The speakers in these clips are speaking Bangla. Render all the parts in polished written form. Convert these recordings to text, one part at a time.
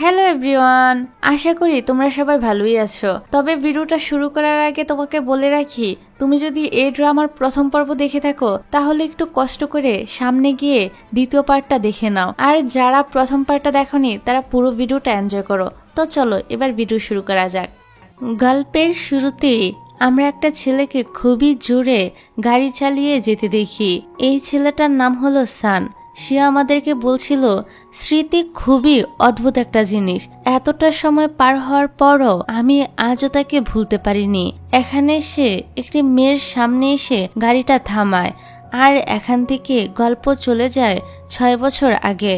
হ্যালো এভরিওয়ান, আশা করি তোমরা সবাই ভালোই আছো। তবে ভিডিওটা শুরু করার আগে তোমাকে বলে রাখি, তুমি যদি এই ড্রামার প্রথম পর্ব দেখে থাকো তাহলে একটু কষ্ট করে সামনে গিয়ে দ্বিতীয় পার্টটা দেখে নাও, আর যারা প্রথম পার্টটা দেখোনি তারা পুরো ভিডিওটা এনজয় করো। তো চলো এবার ভিডিও শুরু করা যাক। গল্পের শুরুতেই আমরা একটা ছেলেকে খুবই জোরে গাড়ি চালিয়ে যেতে দেখি। এই ছেলেটার নাম হলো সান। সে আমাদেরকে বলছিল স্মৃতি খুবই অদ্ভুত একটা জিনিস, এতটা সময় পার হওয়ার পরও আমি আজও তাকে ভুলতে পারিনি। এখানে সে একটি মেয়ের সামনে এসে গাড়িটা থামায়, আর এখান থেকে গল্প চলে যায় 6 বছর আগে।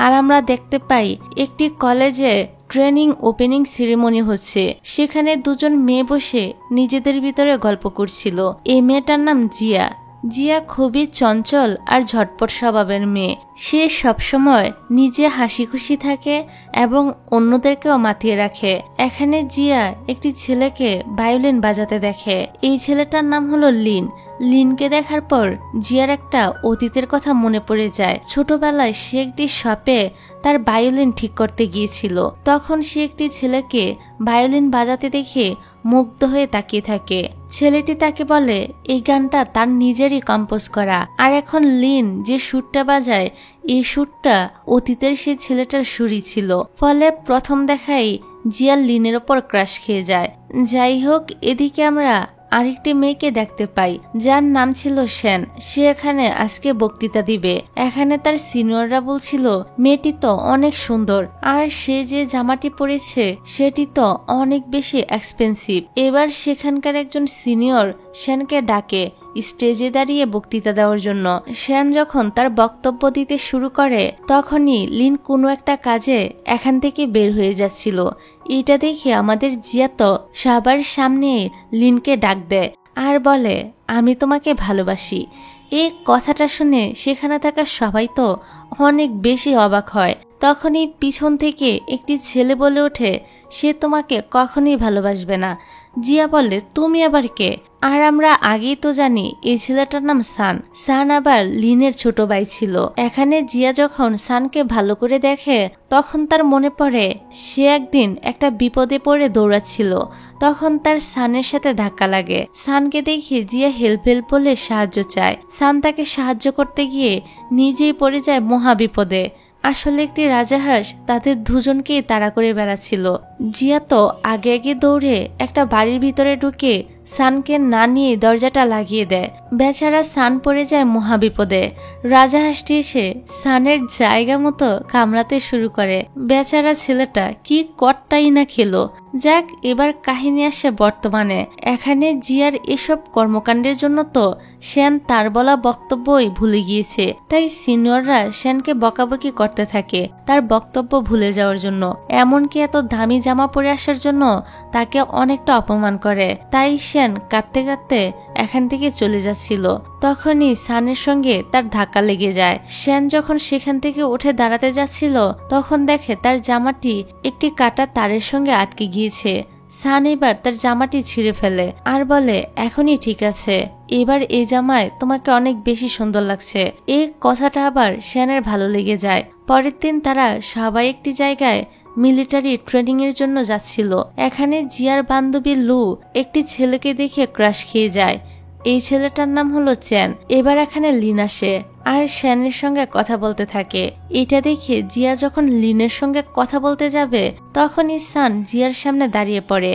আর আমরা দেখতে পাই একটি কলেজে ট্রেনিং ওপেনিং সেরেমনি হচ্ছে। সেখানে দুজন মেয়ে বসে নিজেদের ভিতরে গল্প করছিল। এই মেয়েটার নাম জিয়া। জিয়া খুবই চঞ্চল আর ঝটপট স্বভাবের মেয়ে। সে সবসময় নিজে হাসি খুশি থাকে এবং অন্যদেরকেও মাতিয়ে রাখে। এখানে জিয়া একটি ছেলেকে ভায়োলিন বাজাতে দেখে। এই ছেলেটার নাম হলো লিন। লিনকে দেখার পর জিয়ার একটা অতীতের কথা মনে পড়ে যায়। ছোটবেলায় সে একটি শপে তার ভায়োলিন ঠিক করতে গিয়েছিল। তখন সে একটি ছেলেকে ভায়োলিন বাজাতে দেখে মুগ্ধ হয়ে তাকিয়ে থাকে। ছেলেটি তাকে বলে এই গানটা তার নিজেরই কম্পোজ করা। আর এখন লিন যে সুরটা বাজায়, এই সুরটা অতীতের সেই ছেলেটার সুরই ছিল। ফলে প্রথম দেখাই জিয়া লিনের ওপর ক্রাশ খেয়ে যায়। যাই হোক, এদিকে আমরা আরেকটি মেয়েকে দেখতে পাই যার নাম ছিল সেন। সে এখানে আজকে বক্তৃতা দিবে। এখানে তার সিনিয়ররা বলছিল মেয়েটি তো অনেক সুন্দর, আর সে যে জামাটি পরেছে সেটি তো অনেক বেশি এক্সপেন্সিভ। এবার সেখানকার একজন সিনিয়র সেনকে ডাকে স্টেজে দাঁড়িয়ে বক্তৃতা দেওয়ার জন্য। সেন যখন তার বক্তব্য দিতে শুরু করে তখনই লিন কোনো একটা কাজে এখান থেকে বের হয়ে যাচ্ছিল। এটা দেখে আমাদের জিয়া তো সবার সামনে লিনকে ডাক দেয় আর বলে আমি তোমাকে ভালোবাসি। এই কথাটা শুনে সেখানে থাকা সবাই তো অনেক বেশি অবাক হয়। তখনই পিছন থেকে একটি ছেলে বলে ওঠে সে তোমাকে কখনোই ভালোবাসবে না। জিয়া বলে তুমি আবার কে? আর আমরা আগেই তো জানি এই ছেলেটার নাম সান। সান আবার লিনের ছোট ভাই ছিল। এখানে জিয়া যখন সানকে ভালো করে দেখে তখন তার মনে পড়ে সে একদিন একটা বিপদে পড়ে দৌড়াচ্ছিল, তখন তার সানের সাথে ধাক্কা লাগে। সানকে দেখে জিয়া হেল্প বলে সাহায্য চায়। সান তাকে সাহায্য করতে গিয়ে নিজেই পড়ে যায় মহা বিপদে। আসলে একটি রাজাহাঁস তাদের দুজনকেই তাড়া করে বেড়াচ্ছিল। জিয়া তো আগে আগে দৌড়ে একটা বাড়ির ভিতরে ঢুকে সানকে না নিয়ে দরজাটা লাগিয়ে দেয়। বেচারা সান পড়ে যায় মহাবিপদে। রাজাহাঁসটি এসে সানের জায়গা মতো কামড়াতে শুরু করে। বেচারা ছেলেটা কি কটটাই না খেলো। যাক, এবার কাহিনী আসে বর্তমানে। এখানে জিয়ার এসব কর্মকাণ্ডের জন্য তো সেন তার বলা বক্তব্যই ভুলে গিয়েছে। তাই সিনিয়ররা সেনকে বকাবকি করতে থাকে তার বক্তব্য ভুলে যাওয়ার জন্য। এমনকি এত দামি জামা পরে আসার জন্য তাকে অনেকটা অপমান করে। তাই সেন কাঁদতে কাঁদতে এখান থেকে চলে যাচ্ছিল। তখনই সানের সঙ্গে তার ধাক্কা লেগে যায়। সেন যখন সেখান থেকে উঠে দাঁড়াতে যাচ্ছিল তখন দেখে তার জামাটি একটি কাটা তারের সঙ্গে আটকে গিয়েছে। সান এবার তার জামাটি ছিঁড়ে ফেলে আর বলে এখনই ঠিক আছে, এবার এই জামায় তোমাকে অনেক বেশি সুন্দর লাগছে। এই কথাটা আবার সেনের ভালো লেগে যায়। পরের দিন তারা সবাই একটি জায়গায় মিলিটারি ট্রেনিং এর জন্য যাচ্ছিল। এখানে জিয়ার বান্ধবী লু একটি ছেলেকে দেখে ক্রাশ খেয়ে যায়। এই ছেলেটার নাম হলো চ্যান। এবার এখানে লিন আসে আর সেনের সঙ্গে কথা বলতে থাকে। এটা দেখে জিয়া যখন লিনের সঙ্গে কথা বলতে যাবে তখনই সান জিয়ার সামনে দাঁড়িয়ে পড়ে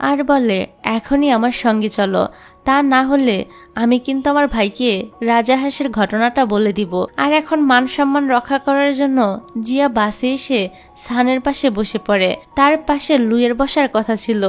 আর বলে এখনই আমার সঙ্গে চলো, তা না হলে আমি কিন্তু আমার ভাইকে রাজাহাঁসের ঘটনাটা বলে দিব। আর এখন মান সম্মান রক্ষা করার জন্য জিয়া বাসে এসে সানের পাশে বসে পড়ে। তার পাশে লুয়ের বসার কথা ছিল,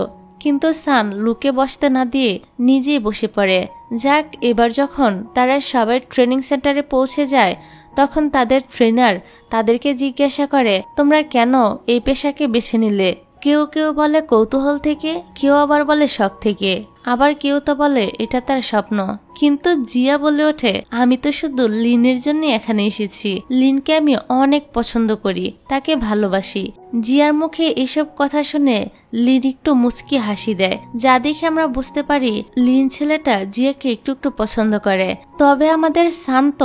কিন্তু সান লুকে বসতে না দিয়ে নিজেই বসে পড়ে। যাক, এবার যখন তারা সবাই ট্রেনিং সেন্টারে পৌঁছে যায় তখন তাদের ট্রেনার তাদেরকে জিজ্ঞাসা করে তোমরা কেন এই পেশাকে বেছে নিলে? কেউ কেউ বলে কৌতূহল থেকে, কেউ আবার বলে শখ থেকে, আবার কেউ তো বলে এটা তার স্বপ্ন। কিন্তু জিয়া বলে ওঠে, আমি তো শুধু লিনের জন্য এখানে এসেছি। লিনকে আমি অনেক পছন্দ করি, তাকে ভালোবাসি। জিয়ার মুখে এসব কথা শুনে লিন একটু মুচকি হাসি দেয়, যা দেখে আমরা বুঝতে পারি লিন ছেলেটা জিয়াকে একটু একটু পছন্দ করে। তবে আমাদের শান্ত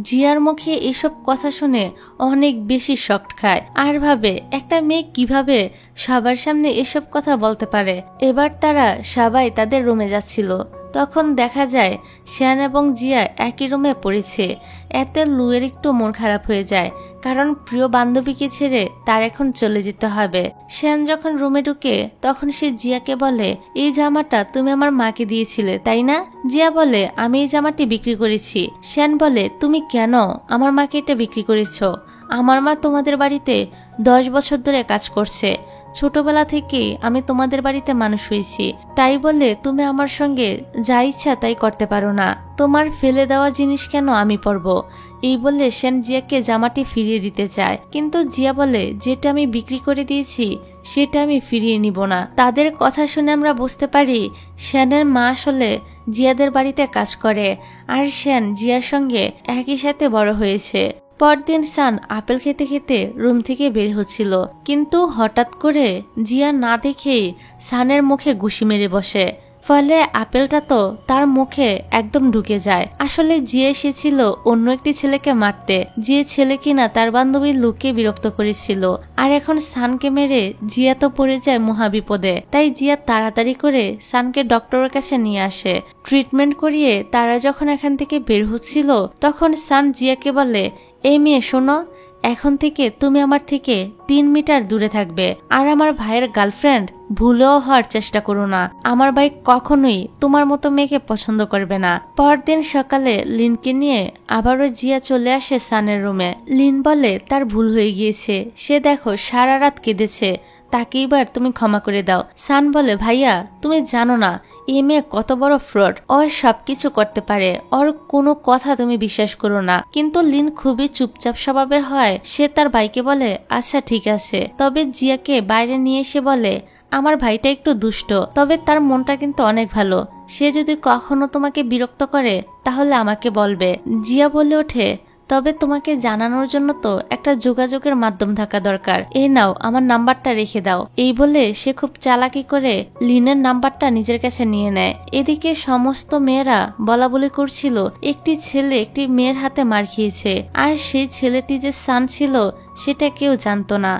জিয়ার মুখে এসব কথা শুনে অনেক বেশি শক খায় আর ভাবে একটা মেয়ে কিভাবে সবার সামনে এসব কথা বলতে পারে। এবার তারা সবাই তাদের রুমে যাচ্ছিল, তখন দেখা যায় শ্যান এবং জিয়া একই রুমে পড়েছে। এতে লুয়ের একটু মন খারাপ হয়ে যায়, কারণ প্রিয় বান্ধবীকে ছেড়ে তার এখন চলে যেতে হবে। শ্যান যখন রুমে ঢুকে তখন সে জিয়াকে বলে, এই জামাটা তুমি আমার মাকে দিয়েছিলে তাই না? জিয়া বলে, আমি এই জামাটি বিক্রি করেছি। শ্যান বলে, তুমি কেন আমার মাকে এটা বিক্রি করেছো? আমার মা তোমাদের বাড়িতে 10 বছর ধরে কাজ করছে। ছোটবেলা থেকেই আমি তোমাদের বাড়িতে মানুষ হয়েছি, তাই বলে তুমি আমার সঙ্গে যা ইচ্ছা তাই করতে পারো না। তোমার ফেলে দেওয়া জিনিস কেন আমি পরবো? এই বলে শ্যান জিয়াকে জামাটি ফিরিয়ে দিতে চায়, কিন্তু জিয়া বলে, যেটা আমি বিক্রি করে দিয়েছি সেটা আমি ফিরিয়ে নিব না। তাদের কথা শুনে আমরা বুঝতে পারি শ্যানের মা আসলে জিয়াদের বাড়িতে কাজ করে, আর শ্যান জিয়ার সঙ্গে একই সাথে বড় হয়েছে। পরদিন সান আপেল খেতে খেতে রুম থেকে বের হচ্ছিল, কিন্তু হঠাৎ করে জিয়া না দেখেই সানের মুখে ঘুষি মেরে বসে। ফলে আপেলটা তো তার মুখে একদম ঢুকে যায়। আসলে জিয়া এসেছিল অন্য একটি ছেলেকে মারতে, যে ছেলে কিনা তার বান্ধবীর লুককে বিরক্ত করেছিল। আর এখন সানকে মেরে জিয়া তো পড়ে যায় মহাবিপদে। তাই জিয়া তাড়াতাড়ি করে সানকে ডক্টরের কাছে নিয়ে আসে। ট্রিটমেন্ট করিয়ে তারা যখন এখান থেকে বের হচ্ছিল তখন সান জিয়াকে বলে, এই মেয়ে শোনো, এখন থেকে তুমি আমার থেকে 3 মিটার দূরে থাকবে। আর আমার ভাইয়ের গার্লফ্রেন্ড ভুলেও হওয়ার চেষ্টা করো না। আমার ভাই কখনোই তোমার মতো মেয়েকে পছন্দ করবে না। পরদিন সকালে লিনকে নিয়ে আবারও জিয়া চলে আসে সানের রুমে। লিন বলে তার ভুল হয়ে গিয়েছে, সে দেখো সারা রাত কেঁদেছে, তাকে এবার তুমি ক্ষমা করে দাও। সান বলে, ভাইয়া তুমি জানো না এই মেয়ে কত বড় ফ্রড, ও সবকিছু করতে পারে, ওর কোনো কথা তুমি বিশ্বাস করো না। কিন্তু লিন খুবই চুপচাপ স্বভাবের হয়, সে তার ভাইকে বলে, আচ্ছা ঠিক আছে। তবে জিয়াকে বাইরে নিয়ে এসে বলে, আমার ভাইটা একটু দুষ্ট, তবে তার মনটা কিন্তু অনেক ভালো। সে যদি কখনো তোমাকে বিরক্ত করে তাহলে আমাকে বলবে। জিয়া বলে ওঠে, তবে তোমাকে জানানোর জন্য তো একটা যোগাযোগের মাধ্যম থাকা দরকার। এই নাও আমার নাম্বারটা রেখে দাও। এই বলে সে খুব চালাকি করে লিনের নাম্বারটা নিজের কাছে নিয়ে নেয়। এদিকে সমস্ত মেয়েরা বলা বলি করছিল একটি ছেলে একটি মেয়ের হাতে মার খেয়েছে, আর সেই ছেলেটি যে সান ছিল সেটা কেউ জানতো না।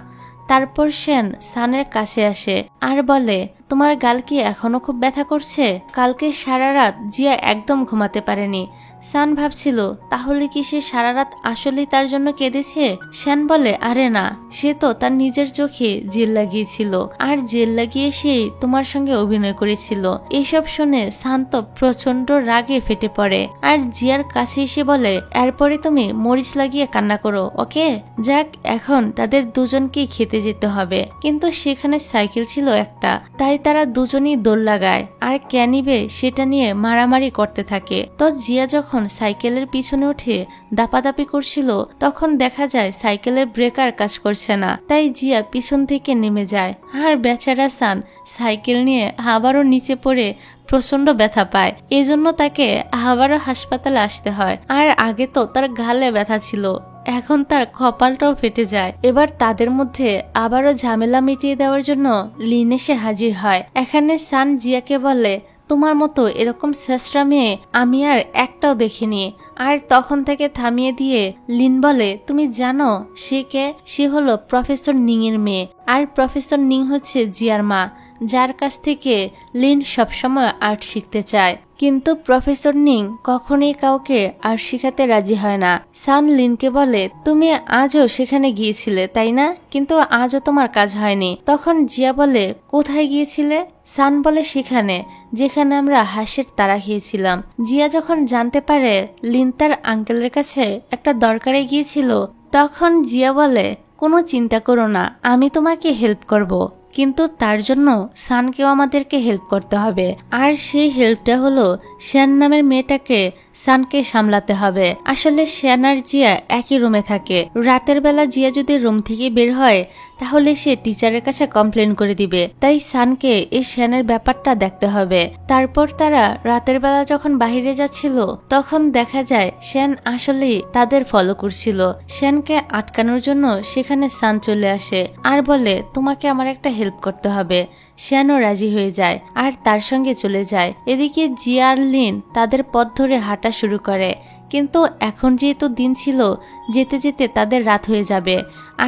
তারপর শ্যান সানের কাছে আসে আর বলে, তোমার গাল কি এখনো খুব ব্যথা করছে? কালকে সারা রাত জিয়া একদম ঘুমাতে পারেনি। সান ভাবছিল তাহলে কি সে সারা রাত আসলেই তার জন্য কেঁদেছে? শ্যান বলে, আরে না, সে তো তার নিজের চোখে জেল লাগিয়েছিল, আর জেল লাগিয়ে সেই তোমার সঙ্গে অভিনয় করেছিল। এইসব শুনে সান তো প্রচন্ড রাগে ফেটে পড়ে আর জিয়ার কাছে এসে বলে, এরপরে তুমি মরিচ লাগিয়ে কান্না করো, ওকে? যাক, এখন তাদের দুজনকেই খেতে যেতে হবে। কিন্তু সেখানে সাইকেল ছিল একটা, তাই তারা দুজনই দৌড় লাগায় আর কে নিবে সেটা নিয়ে মারামারি করতে থাকে। তো জিয়া যখন সাইকেলের পিছনে উঠে দাপাদাপি করছিল তখন দেখা যায় সাইকেলের ব্রেকার কাজ করছে না, তাই জিয়া পিছন থেকে নেমে যায়। আর বেচারা সান সাইকেল নিয়ে আবারও নিচে পড়ে প্রচন্ড ব্যথা পায়, এজন্য তাকে আবারও হাসপাতালে আসতে হয়। আর আগে তো তার গালে ব্যথা ছিল, এখন তার কপালটাও ফেটে যায়। এবার তাদের মধ্যে আবারও ঝামেলা মিটিয়ে দেওয়ার জন্য লিন এসে হাজির হয়। এখানে সান জিয়াকে বলে, তোমার মতো এরকম শেষরা মেয়ে আমি আর একটাও দেখিনি। আর তখন থেকে থামিয়ে দিয়ে লিন বলে, তুমি জানো সে কে? সে হলো প্রফেসর নিং এর মেয়ে, আর প্রফেসর নিং হচ্ছে জিয়ার মা, যার কাছ থেকে লিন সবসময় আর্ট শিখতে চায়। কিন্তু প্রফেসর নিং কখনোই কাউকে আর্ট শিখাতে রাজি হয় না। সান লিনকে বলে, তুমি আজও সেখানে গিয়েছিলে তাই না? কিন্তু আজও তোমার কাজ হয়নি। তখন জিয়া বলে, কোথায় গিয়েছিলে? সান বলে, সেখানে যেখানে আমরা হাঁসের তাড়া খেয়েছিলাম। জিয়া যখন জানতে পারে লিন তার আঙ্কেলের কাছে একটা দরকারে গিয়েছিল তখন জিয়া বলে, কোনো চিন্তা করো না, আমি তোমাকে হেল্প করব, কিন্তু তার জন্য সানকেও আমাদেরকে হেল্প করতে হবে। আর সেই হেল্পটা হলো শ্যান নামের মেয়েটাকে সানকে সামলাতে হবে। আসলে শ্যান আর জিয়া একই রুমে থাকে। রাতের বেলা জিয়া যদি রুম থেকে বের হয় তাহলে সে টিচারের কাছে কমপ্লেন করে দিবে। তাই সানকে এই শ্যানের ব্যাপারটা দেখতে হবে। তারপর তারা রাতের বেলা যখন বাহিরে যাচ্ছিল তখন দেখা যায় শ্যান আসলেই তাদের ফলো করছিল। শ্যানকে আটকানোর জন্য সেখানে সান চলে আসে আর বলে তোমাকে আমার একটা হেল্প করতে হবে। শ্যানও রাজি হয়ে যায় আর তার সঙ্গে চলে যায়। এদিকে জিয়া আর লিন তাদের পথ ধরে হাঁটা শুরু করে, কিন্তু এখন যেহেতু দিন ছিল যেতে যেতে তাদের রাত হয়ে যাবে।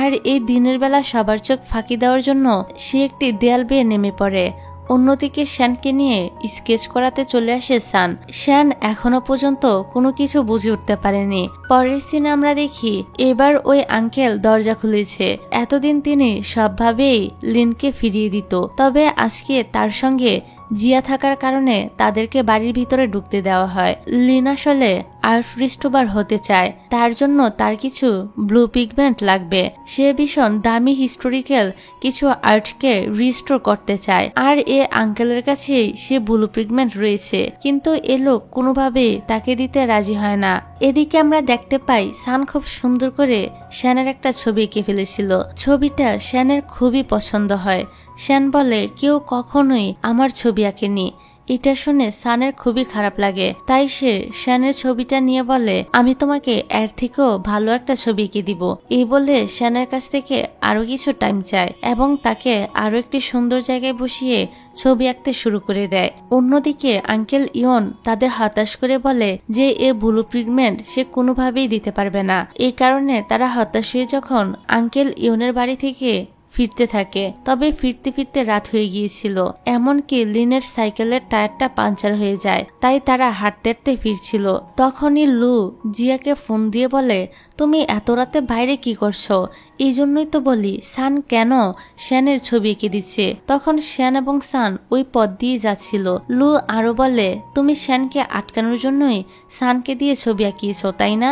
আর এই দিনের বেলা সবার চোখ ফাঁকি দেওয়ার জন্য সে একটি দেয়াল বেয়ে নেমে পড়ে। অন্যদিকে শ্যানকে নিয়ে স্কেচ করাতে চলে আসে সান। শ্যান এখনো পর্যন্ত কোনো কিছু বুঝে উঠতে পারেনি। পরের সিনে আমরা দেখি এবার ওই আঙ্কেল দরজা খুলেছে। এতদিন তিনি সবভাবেই লিনকে ফিরিয়ে দিত, তবে আজকে তার সঙ্গে জিয়া থাকার কারণে তাদেরকে বাড়ির ভিতরে ঢুকতে দেওয়া হয়। লিন আসলে আর্ট রিস্টোবার হতে চায়, তার জন্য তার কিছু ব্লু পিগমেন্ট লাগবে। সে ভীষণ দামি হিস্টোরিক্যাল কিছু আর্টকে রিস্টোর করতে চায়, আর এ আঙ্কেলের কাছেই সে ব্লু পিগমেন্ট রয়েছে, কিন্তু এ লোক কোনোভাবেই তাকে দিতে রাজি হয় না। এদিকে আমরা দেখতে পাই সান খুব সুন্দর করে শ্যানের একটা ছবি এঁকে ফেলেছিল। ছবিটা শ্যানের খুবই পছন্দ হয়। শ্যান বলে কেউ কখনোই আমার ছবি আঁকেনি। এটা শুনে সানের খুবই খারাপ লাগে, তাই সে শ্যানের ছবিটা নিয়ে বলে আমি তোমাকে এর থেকেও ভালো একটা ছবি এঁকে দিব। এই বলে শ্যানের কাছ থেকে আরো কিছু টাইম চায় এবং তাকে আরো একটি সুন্দর জায়গায় বসিয়ে ছবি আঁকতে শুরু করে দেয়। অন্যদিকে আঙ্কেল ইয়ন তাদের হতাশ করে বলে যে এ ব্লু পিগমেন্ট সে কোনোভাবেই দিতে পারবে না। এই কারণে তারা হতাশ হয়ে যখন আঙ্কেল ইয়নের বাড়ি থেকে ফিরতে থাকে, তবে ফিরতে ফিরতে রাত হয়ে গিয়েছিল। এমনকি লিনের সাইকেলের টায়ারটা পাঞ্চার হয়ে যায়, তাই তারা হাঁটতে হাঁটতে ফিরছিল। তখনই লু জিয়াকে ফোন দিয়ে বলে তুমি এত রাতে বাইরে কি করছো? এই জন্যই তো বলি সান কেন শ্যানের ছবি এঁকে দিচ্ছে। তখন শ্যান এবং সান ওই পথ দিয়ে যাচ্ছিল। লু আরো বলে তুমি শ্যানকে আটকানোর জন্যই সানকে দিয়ে ছবি আঁকিয়েছো তাই না?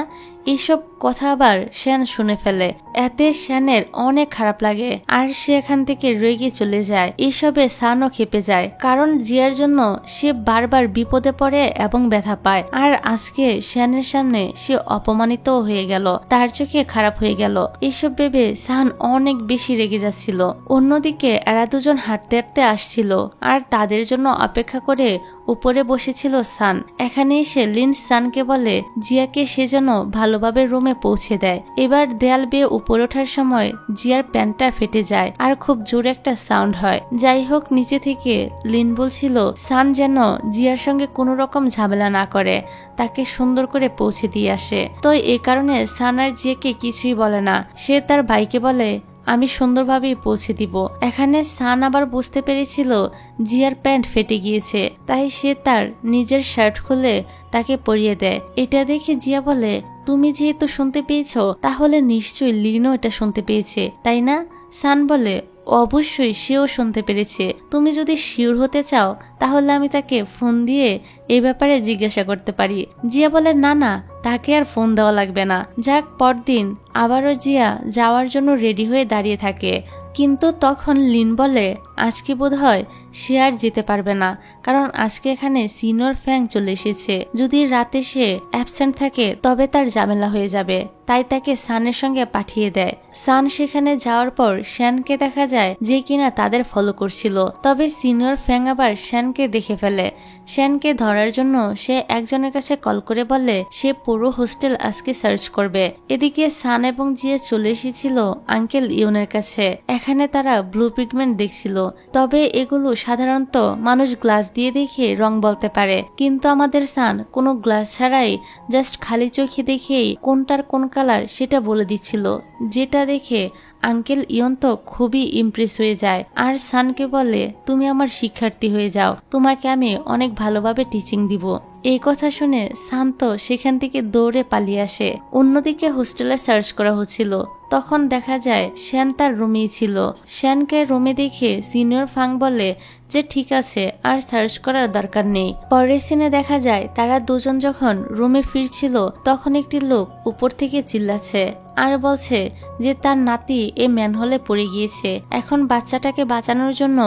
এইসব কথা আবার শ্যান শুনে ফেলে। এতে শ্যানের অনেক খারাপ লাগে আর সে এখান থেকে রেগে চলে যায়। এইসবে সানও খেপে যায়, কারণ জিয়ার জন্য সে বারবার বিপদে পড়ে এবং ব্যথা পায়। আর আজকে শ্যানের সামনে সে অপমানিত হয়ে গেল, তার চোখে খারাপ হয়ে গেল। এইসব ভেবে সান অনেক বেশি রেগে যাচ্ছিল। অন্যদিকে এরা দুজন হাঁটতে হাঁটতে আসছিল আর তাদের জন্য অপেক্ষা করে উপরে বসেছিল সান। এখানে এসে লিন সানকে বলে জিয়াকে সে যেন ভালোভাবে রুমে পৌঁছে দেয়। এবার দেয়াল বেয়ে উপরে ওঠার সময় জিয়ার প্যান্টটা ফেটে যায় আর খুব জোরে একটা সাউন্ড হয়। যাই হোক, নিচে থেকে লিন বলছিল সান যেন জিয়ার সঙ্গে কোনো রকম ঝামেলা না করে, তাকে সুন্দর করে পৌঁছে দিয়ে আসে। তো এই কারণে সান আর জিয়াকে কিছুই বলে না। সে তার ভাইকে বলে আমি সুন্দরভাবেই পৌঁছে দিব। এখানে সান আবার বুঝতে পেরেছিল জিয়ার প্যান্ট ফেটে গিয়েছে, তাই সে তার নিজের শার্ট খুলে তাকে পরিয়ে দেয়। এটা দেখে জিয়া বলে তুমি যেহেতু শুনতে পেয়েছো তাহলে নিশ্চয়ই লিনও এটা শুনতে পেয়েছে তাই না? সান বলে অবশ্যই সেও শুনতে পেরেছে। তুমি যদি শিওর হতে চাও তাহলে আমি তাকে ফোন দিয়ে এই ব্যাপারে জিজ্ঞাসা করতে পারি। জিয়া বলে না না, তাকে আর ফোন দেওয়া লাগবে না। যাক, পরদিন আবারও জিয়া যাওয়ার জন্য রেডি হয়ে দাঁড়িয়ে থাকে, কিন্তু তখন লিন বলে আজকে বোধহয় সে আর যেতে পারবে না, কারণ আজকে এখানে সিনিয়র ফ্যাং চলে এসেছে। যদি রাতে সে অ্যাবসেন্ট থাকে তবে তার ঝামেলা হয়ে যাবে, তাই তাকে সানের সঙ্গে পাঠিয়ে দেয়। সান সেখানে যাওয়ার পর শ্যানকে দেখা যায় যে কিনা তাদের ফলো করছিল, তবে সিনিয়র ফ্যাং আবার শ্যানকে দেখে ফেলে। শ্যানকে ধরার জন্য সে একজনের কাছে কল করে বলে সে পুরো হোস্টেল আজকে সার্চ করবে। এদিকে সান এবং জিয়া চলে এসেছিল আঙ্কেল ইয়নের কাছে। এখানে তারা ব্লু পিগমেন্ট দেখছিল, তবে এগুলো সাধারণত মানুষ গ্লাস দিয়ে দেখে রং বলতে পারে, কিন্তু আমাদের সান কোনো গ্লাস ছাড়াই জাস্ট খালি চোখে দেখেই কোনটার কোন কালার সেটা বলে দিচ্ছিল, যেটা দেখে আঙ্কেল ইয়ন তো খুবই ইমপ্রেস হয়ে যায় আর সানকে বলে তুমি আমার শিক্ষার্থী হয়ে যাও, তোমাকে আমি অনেক ভালোভাবে টিচিং দিব। এই কথা শুনে সান তো সেখান থেকে দৌড়ে পালিয়ে আসে। অন্যদিকে হোস্টেলে সার্চ করা হচ্ছিল, তখন দেখা যায় শ্যান তার রুমেই ছিল। শ্যানকে রুমে দেখে সিনিয়র ফাং বলে যে ঠিক আছে, আর সার্চ করার দরকার নেই। পরের সিনে দেখা যায় তারা দুজন যখন রুমে ফিরছিল তখন একটি লোক উপর থেকে চিল্লাচ্ছে আর বলছে যে তার নাতি এই ম্যানহোলে পড়ে গিয়েছে। এখন বাচ্চাটাকে বাঁচানোর জন্য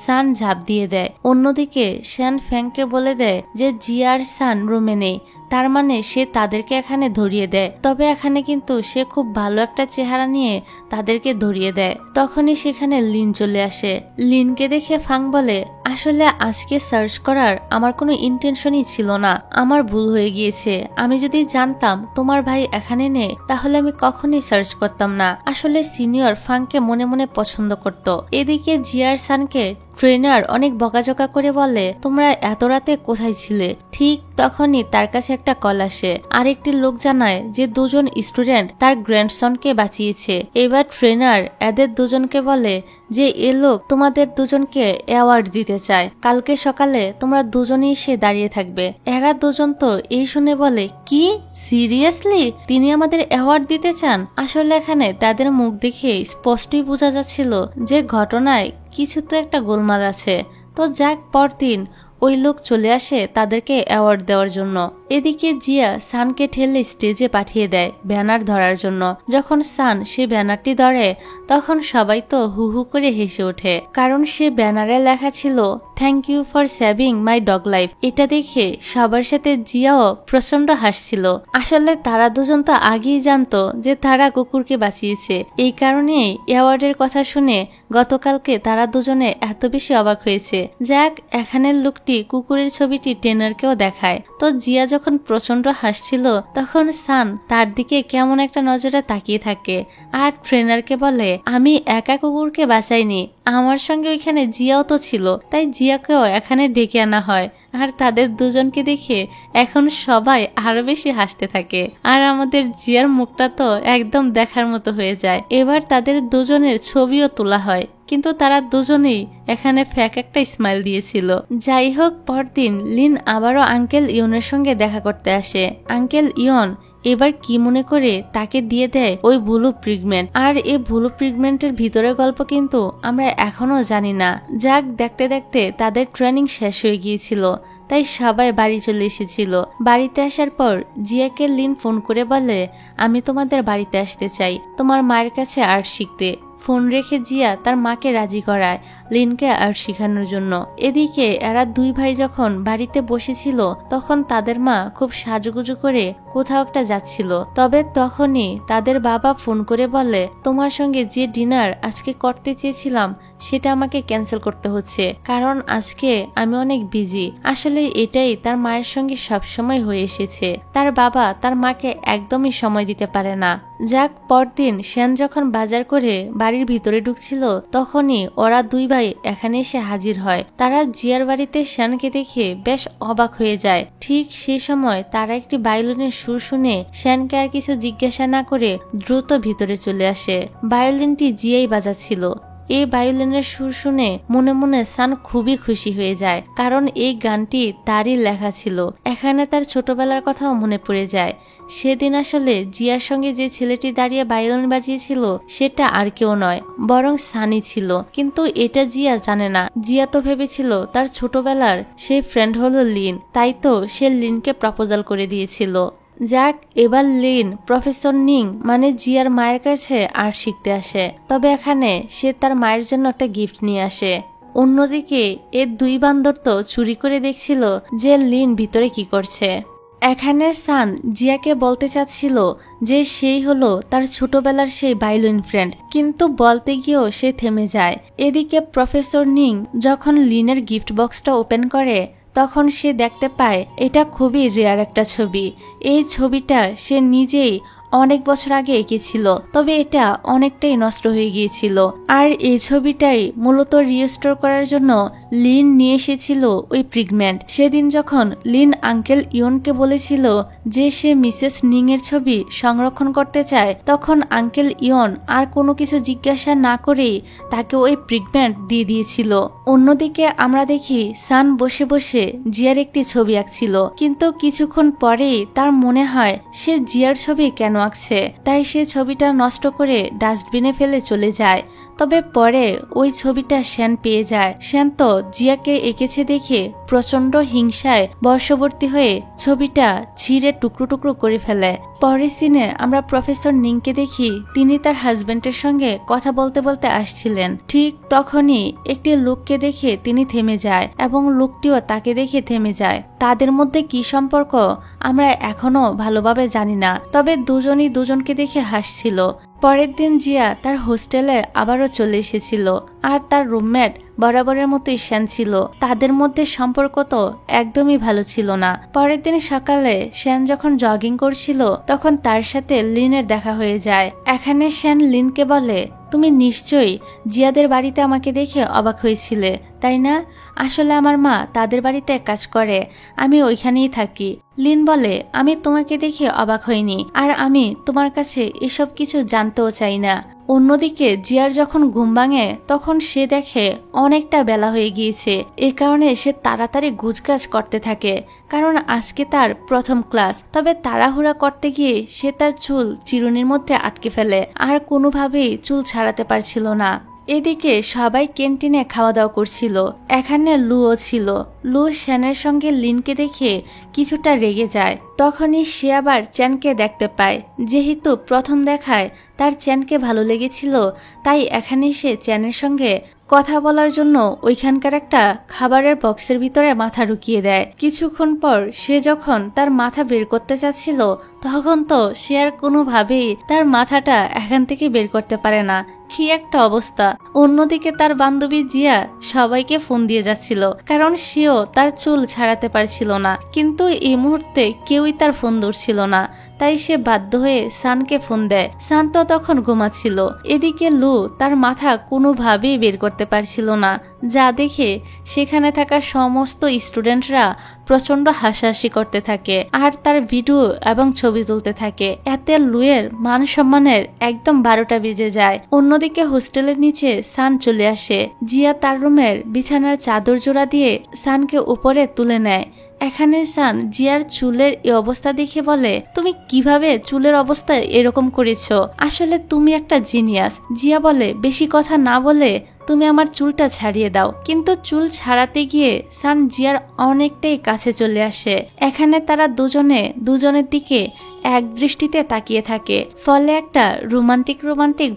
সান ঝাঁপ দিয়ে দেয়। অন্যদিকে শ্যান ফ্যাংকে বলে দেয় যে জিয়া আর সান রুমে নেই, তার মানে সে তাদেরকে এখানে ধরিয়ে দেয়। তবে এখানে কিন্তু সে খুব ভালো একটা চেহারা নিয়ে তাদেরকে ধরিয়ে দেয়। তখনই সেখানে লিন চলে আসে। লিনকে দেখে ফাং বলে, আসলে আজকে সার্চ করার আমার কোনো ইন্টেনশনই ছিল না, আমার ভুল হয়ে গিয়েছে। আমি যদি জানতাম তোমার ভাই এখানে নেই তাহলে আমি কখনোই সার্চ করতাম না। আসলে সিনিয়র ফাংকে মনে মনে পছন্দ করত। এদিকে জিয়ার সানকে ট্রেনার অনেক বকাঝকা করে বলে, তোমরা এত রাতে কোথায় ছিলে? ঠিক তখনই তার কাছে একটা কল আসে। আরেকটি লোক জানায় যে দুজন স্টুডেন্ট তার গ্র্যান্ডসনকে বাঁচিয়েছে। এবার ট্রেনার এদের দুজনকে বলে যে এ লোক তোমাদের দুজনকে অ্যাওয়ার্ড দিতে চায়, কালকে সকালে তোমরা দুজনেই এসে দাঁড়িয়ে থাকবে। এরা দুজন তো এই শুনে বলে, কি সিরিয়াসলি তিনি আমাদের অ্যাওয়ার্ড দিতে চান? আসলে এখানে তাদের মুখ দেখে স্পষ্টই বোঝা যাচ্ছিল যে ঘটনায় কিছু তো একটা গোলমাল আছে। তো যাক, পরদিন ওই লোক চলে আসে তাদেরকে অ্যাওয়ার্ড দেওয়ার জন্য। এদিকে জিয়া সানকে ঠেলে স্টেজে পাঠিয়ে দেয় ব্যানার ধরার জন্য। যখন সান সে ব্যানারটি ধরে তখন সবাই তো হু হু করে হেসে ওঠে, কারণ সে ব্যানারে লেখা ছিল thank you for saving my dog life. এটা দেখে সবার সাথে জিয়াও প্রচন্ড হাসছিল। আসলে তারা দুজন তো আগেই জানতো যে তারা কুকুরকে বাঁচিয়েছে, এই কারণেই অ্যাওয়ার্ডের কথা শুনে গতকালকে তারা দুজনে এত বেশি অবাক হয়েছে। যাক, এখানের লোকটি কুকুরের ছবিটি ট্রেনারকেও দেখায়। তো জিয়া যখন প্রচন্ড হাসছিল তখন সান তার দিকে কেমন একটা নজরে তাকিয়ে থাকে আর ট্রেনারকে বলে, আমি একা কুকুরকে বাঁচাইনি, আমার সঙ্গে ওইখানে জিয়াও তো ছিল, তাই জিয়াকেও এখানে ডেকে আনা হয়। আর তাদের দুজনকে দেখে এখন সবাই আরো বেশি হাসতে থাকে আর আমাদের জিয়ার মুখটা তো একদম দেখার মতো হয়ে যায়। এবার তাদের দুজনের ছবিও তোলা হয়, কিন্তু তারা দুজনেই এখানে ফ্যাক একটা স্মাইল দিয়েছিল। যাই হোক, পরদিন লিন আবারও আঙ্কেল ইয়নের সঙ্গে দেখা করতে আসে। আঙ্কেল ইয়ন এবার কি মনে করে তাকে দিয়ে দেয় ওই ব্লু পিগমেন্ট। আর এই ব্লু পিগমেন্টের ভিতরের গল্প কিন্তু আমরা এখনো জানি না। যাক, দেখতে দেখতে তাদের ট্রেনিং শেষ হয়ে গিয়েছিল, তাই সবাই বাড়ি চলে এসেছিল। বাড়িতে আসার পর জিয়াকে লিন ফোন করে বলে, আমি তোমাদের বাড়িতে আসতে চাই তোমার মায়ের কাছে আর্ট শিখতে। ফোন রেখে জিয়া তার মাকে রাজি করায় লিনকে আর্ট শেখানোর জন্য। এদিকে এরা দুই ভাই যখন বাড়িতে বসেছিল তখন তাদের মা খুব সাজুগুজু করে কোথাও একটা যাচ্ছিল। তবে তখনই তাদের বাবা ফোন করে বলে, তোমার সঙ্গে যে ডিনার আজকে করতে চেয়েছিলাম সেটা আমাকে ক্যান্সেল করতে হচ্ছে, কারণ আজকে আমি অনেক বিজি। আসলে এটাই তার মায়ের সঙ্গে সবসময় হয়ে এসেছে, তার বাবা তার মাকে একদমই সময় দিতে পারে না। যাক, পরদিন শ্যান যখন বাজার করে বাড়ির ভিতরে ঢুকছিল তখনই ওরা দুই ভাই এখানে এসে হাজির হয়। তারা জিয়ার বাড়িতে শ্যানকে দেখে বেশ অবাক হয়ে যায়। ঠিক সেই সময় তারা একটি ভায়োলিনের সুর শুনে শ্যানকে আর কিছু জিজ্ঞাসা না করে দ্রুত ভিতরে চলে আসে। ভায়োলিনটি জিয়াই বাজাচ্ছিল। এই ভায়োলিনের সুর শুনে মনে মনে সান খুবই খুশি হয়ে যায়, কারণ এই গানটি তারই লেখা ছিল। এখানে তার ছোটবেলার কথাও মনে পড়ে যায়। সেদিন আসলে জিয়ার সঙ্গে যে ছেলেটি দাঁড়িয়ে ভায়োলিন বাজিয়েছিল সেটা আর কেউ নয়, বরং সানি ছিল। কিন্তু এটা জিয়া জানে না। জিয়া তো ভেবেছিল তার ছোটবেলার সেই ফ্রেন্ড হলো লিন, তাই তো সে লিনকে প্রপোজাল করে দিয়েছিল। যাক, এবার লিন প্রফেসর নিং মানে জিয়ার মায়ের কাছে আর্ট শিখতে আসে। তবে এখানে সে তার মায়ের জন্য একটা গিফট নিয়ে আসে। অন্যদিকে এর দুই বান্দর তো চুরি করে দেখছিল যে লিন ভিতরে কি করছে। এখানে সান জিয়াকে বলতে চাচ্ছিল যে সেই হলো তার ছোটবেলার সেই ভায়োলিন ফ্রেন্ড, কিন্তু বলতে গিয়েও সে থেমে যায়। এদিকে প্রফেসর নিং যখন লিনের গিফট বক্সটা ওপেন করে তখন সে দেখতে পায় এটা খুবই রেয়ার একটা ছবি। এই ছবিটা সে নিজেই অনেক বছর আগে এঁকেছিল, তবে এটা অনেকটাই নষ্ট হয়ে গিয়েছিল। আর এই ছবিটাই মূলত রিস্টোর করার জন্য লিন নিয়ে এসেছিল ওই পিগমেন্ট। সেদিন যখন লিন আঙ্কেল ইয়নকে বলেছিল যে সে মিসেস নিং এর ছবি সংরক্ষণ করতে চায়, তখন আঙ্কেল ইয়ন আর কোনো কিছু জিজ্ঞাসা না করেই তাকে ওই পিগমেন্ট দিয়ে দিয়েছিল। অন্যদিকে আমরা দেখি সান বসে বসে জিয়ার একটি ছবি আঁকছিল, কিন্তু কিছুক্ষণ পরেই তার মনে হয় সে জিয়ার ছবি কেন আঁকছে, তাই সে ছবিটা নষ্ট করে ডাস্টবিনে ফেলে চলে যায়। তবে পরে ওই ছবিটা শ্যান পেয়ে যায়। শ্যান তো জিয়াকে এঁকেছে দেখে প্রচন্ড হিংসায় বর্ষবর্তী হয়ে ছবিটা ছিঁড়ে টুকরো টুকরো করে ফেলে। পরের সিনে আমরা প্রফেসর নিংকে দেখি তিনি তার হাজবেন্ডের সঙ্গে কথা বলতে বলতে আসছিলেন। ঠিক তখনই একটি লোককে দেখে তিনি থেমে যায় এবং লোকটিও তাকে দেখে থেমে যায়। তাদের মধ্যে কি সম্পর্ক আমরা এখনো ভালোভাবে জানি না, তবে দুজনই দুজনকে দেখে হাসছিল। পরের দিন জিয়া তার হোস্টেলে আবারও চলে এসেছিল আর তার রুমমেট বরাবরের মতোই শ্যান ছিল। তাদের মধ্যে সম্পর্ক তো একদমই ভালো ছিল না। পরের দিন সকালে শ্যান যখন জগিং করছিল তখন তার সাথে লিনের দেখা হয়ে যায়। এখানে শ্যান লিনকে বলে, তুমি নিশ্চয়ই জিয়াদের বাড়িতে আমাকে দেখে অবাক হয়েছিলে, তাই না? আসলে আমার মা তাদের বাড়িতে কাজ করে, আমি ওইখানেই থাকি। লিন বলে, আমি তোমাকে দেখে অবাক হইনি, আর আমি তোমার কাছে এসব কিছু জানতেও চাই না। অন্যদিকে জিয়ার যখন ঘুম ভাঙে তখন সে দেখে অনেকটা বেলা হয়ে গিয়েছে। এ কারণে সে তাড়াতাড়ি গুজগাছ করতে থাকে, কারণ আজকে তার প্রথম ক্লাস। তবে তাড়াহুড়া করতে গিয়ে সে তার চুল চিরুনির মধ্যে আটকে ফেলে আর কোনোভাবেই চুল ছাড়াতে পারছিল না। এদিকে সবাই ক্যান্টিনে খাওয়া দাওয়া করছিল। এখানে লুও ছিল। লু শ্যানের সঙ্গে লিনকে দেখে কিছুটা রেগে যায়। তখনই সে আবার চ্যানকে দেখতে পায়। যেহেতু প্রথম দেখায় তার চ্যানকে ভালো লেগেছিল, তাই এখানে সে চ্যানের সঙ্গে কথা বলার জন্য ওইখানকার একটা খাবারের বক্সের ভিতরে মাথা ঢুকিয়ে দেয়। কিছুক্ষণ পর সে যখন তার মাথা বের করতে চাচ্ছিল তখন তো সে আর কোনোভাবেই তার মাথাটা এখান থেকে বের করতে পারে না। কি একটা অবস্থা! অন্যদিকে তার বান্ধবী জিয়া সবাইকে ফোন দিয়ে যাচ্ছিল, কারণ সেও তার চুল ছাড়াতে পারছিল না। কিন্তু এই মুহূর্তে কেউই তার ফোন ধরছিল না, তাই সে বাধ্য হয়ে সানকে ফোন দেয়। সান তো তখন ঘুমাচ্ছিল। এদিকে লু তার মাথা কোনোভাবেই বের করতে পারছিল না, যা দেখে সেখানে থাকা সমস্ত স্টুডেন্টরা প্রচন্ড হাসাহাসি করতে থাকে আর তার ভিডিও এবং ছবি তুলতে থাকে। এতে লুয়ের মান সম্মানের একদম 12টা বেজে যায়। অন্যদিকে হোস্টেলের নিচে সান চলে আসে। জিয়া তার রুমের বিছানার চাদর জোড়া দিয়ে সানকে উপরে তুলে নেয়। এখানে সান জিয়ার চুলের এই অবস্থা দেখে বলে, তুমি কিভাবে চুলের অবস্থা এরকম করেছো? আসলে তুমি একটা জিনিয়াস। জিয়া বলে, বেশি কথা না বলে তুমি আমার চুলটা ছাড়িয়ে দাও। কিন্তু চুল ছাড়াতে গিয়ে সান জিয়ার অনেকটাই কাছে চলে আসে। এখানে তারা দুজনে দুজনের দিকে এক দৃষ্টিতে তাকিয়ে থাকে, ফলে একটা রোমান্টিক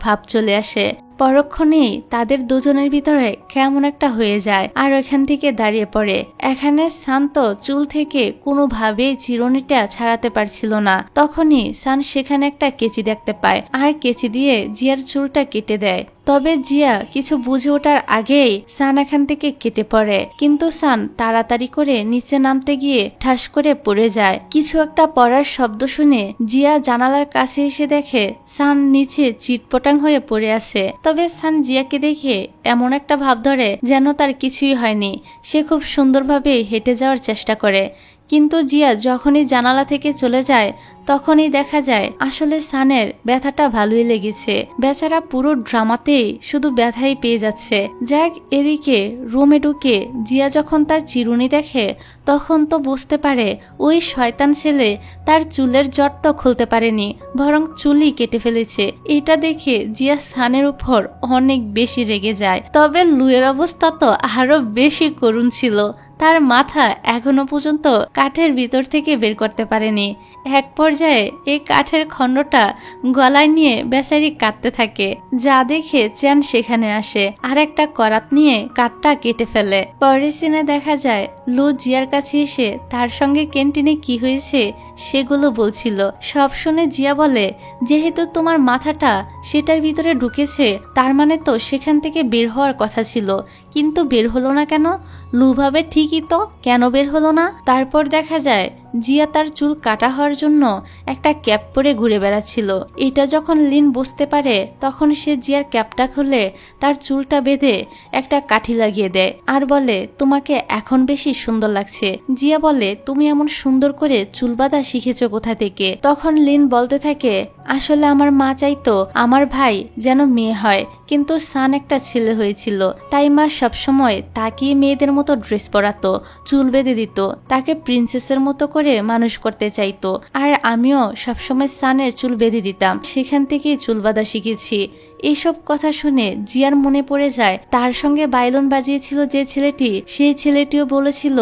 ভাব চলে আসে। পরক্ষণেই তাদের দুজনের ভিতরে কেমন একটা হয়ে যায় আর ওখান থেকে দাঁড়িয়ে পড়ে। এখানে শান্ত চুল থেকে কোনোভাবেই চিরুনিটা ছাড়াতে পারছিল না। তখনই সান সেখানে একটা কেচি দেখতে পায় আর কেচি দিয়ে জিয়ার চুলটা কেটে দেয়। তবে জিয়া কিছু বুঝে ওঠার আগেই সান এখান থেকে কেটে পড়ে, কিন্তু সান তাড়াতাড়ি করে নিচে নামতে গিয়ে ঠাস করে পড়ে যায়। কিছু একটা পড়ার শব্দ শুনে জিয়া জানালার কাছে এসে দেখে সান নিচে চিটপটাং হয়ে পড়ে আছে। তবে সান জিয়াকে দেখে এমন একটা ভাব ধরে যেন তার কিছুই হয়নি। সে খুব সুন্দরভাবে হেঁটে যাওয়ার চেষ্টা করে, কিন্তু জিয়া যখনই জানালা থেকে চলে যায় তখনই দেখা যায় আসলে সানের ব্যথাটা ভালোই লেগেছে। বেচারা পুরো ড্রামাতেই শুধু ব্যথাই পেয়ে যাচ্ছে। যাক, এদিকে রুমে ঢুকে জিয়া যখন তার চিরুনি দেখে তখন তো বুঝতে পারে ওই শয়তান ছেলে তার চুলের জট তো খুলতে পারেনি, বরং চুলই কেটে ফেলেছে। এটা দেখে জিয়া সানের উপর অনেক বেশি রেগে যায়। তবে লুয়ের অবস্থা তো আরো বেশি করুণ ছিল। তার মাথা এখনো পর্যন্ত কাঠের ভিতর থেকে বের করতে পারেনি। এক পর্যায়ে এই কাঠের খণ্ডটা গলায় নিয়ে বেচারি কাটতে থাকে, যা দেখে চ্যান সেখানে আসে আর একটা করাত নিয়ে কাঠটা কেটে ফেলে। পরের সিনে দেখা যায় লু জিয়ার কাছে এসে তার সঙ্গে ক্যান্টিনে কি হয়েছে সেগুলো বলছিল। সব শুনে জিয়া বলে, যেহেতু তোমার মাথাটা সেটার ভিতরে ঢুকেছে তার মানে তো সেখান থেকে বের হওয়ার কথা ছিল, কিন্তু বের হলো না কেন? লু ভাবে, ঠিকই তো, কেন বের হলো না? তারপর দেখা যায় জিয়া তার চুল কাটা হওয়ার জন্য একটা ক্যাপ পরে ঘুরে বেড়াচ্ছিল। এটা যখন লিন বুঝতে পারে তখন সে জিয়ার ক্যাপটা খুলে তার চুলটা বেঁধে একটা কাঠি লাগিয়ে দেয় আর বলে, তোমাকে এখন বেশি সুন্দর লাগছে। জিয়া বলে, তুমি এমন সুন্দর করে চুল বাঁধা শিখেছো কোথা থেকে? তখন লিন বলতে থাকে, আসলে আমার মা চাইতো আমার ভাই যেন মেয়ে হয়, কিন্তু সান একটা ছেলে হয়েছিল, তাই মা সবসময় তাকে মেয়েদের মতো ড্রেস পরাতো, চুল বেঁধে দিত, তাকে প্রিন্সেসের মতো করে মানুষ করতে চাইতো। আর আমিও সবসময় সানের চুল বেঁধে দিতাম, সেখান থেকেই চুল বাঁধা শিখেছি। এইসব কথা শুনে জিয়ার মনে পড়ে যায় তার সঙ্গে ভায়োলিন বাজিয়েছিল যে ছেলেটি, সেই ছেলেটিও বলেছিল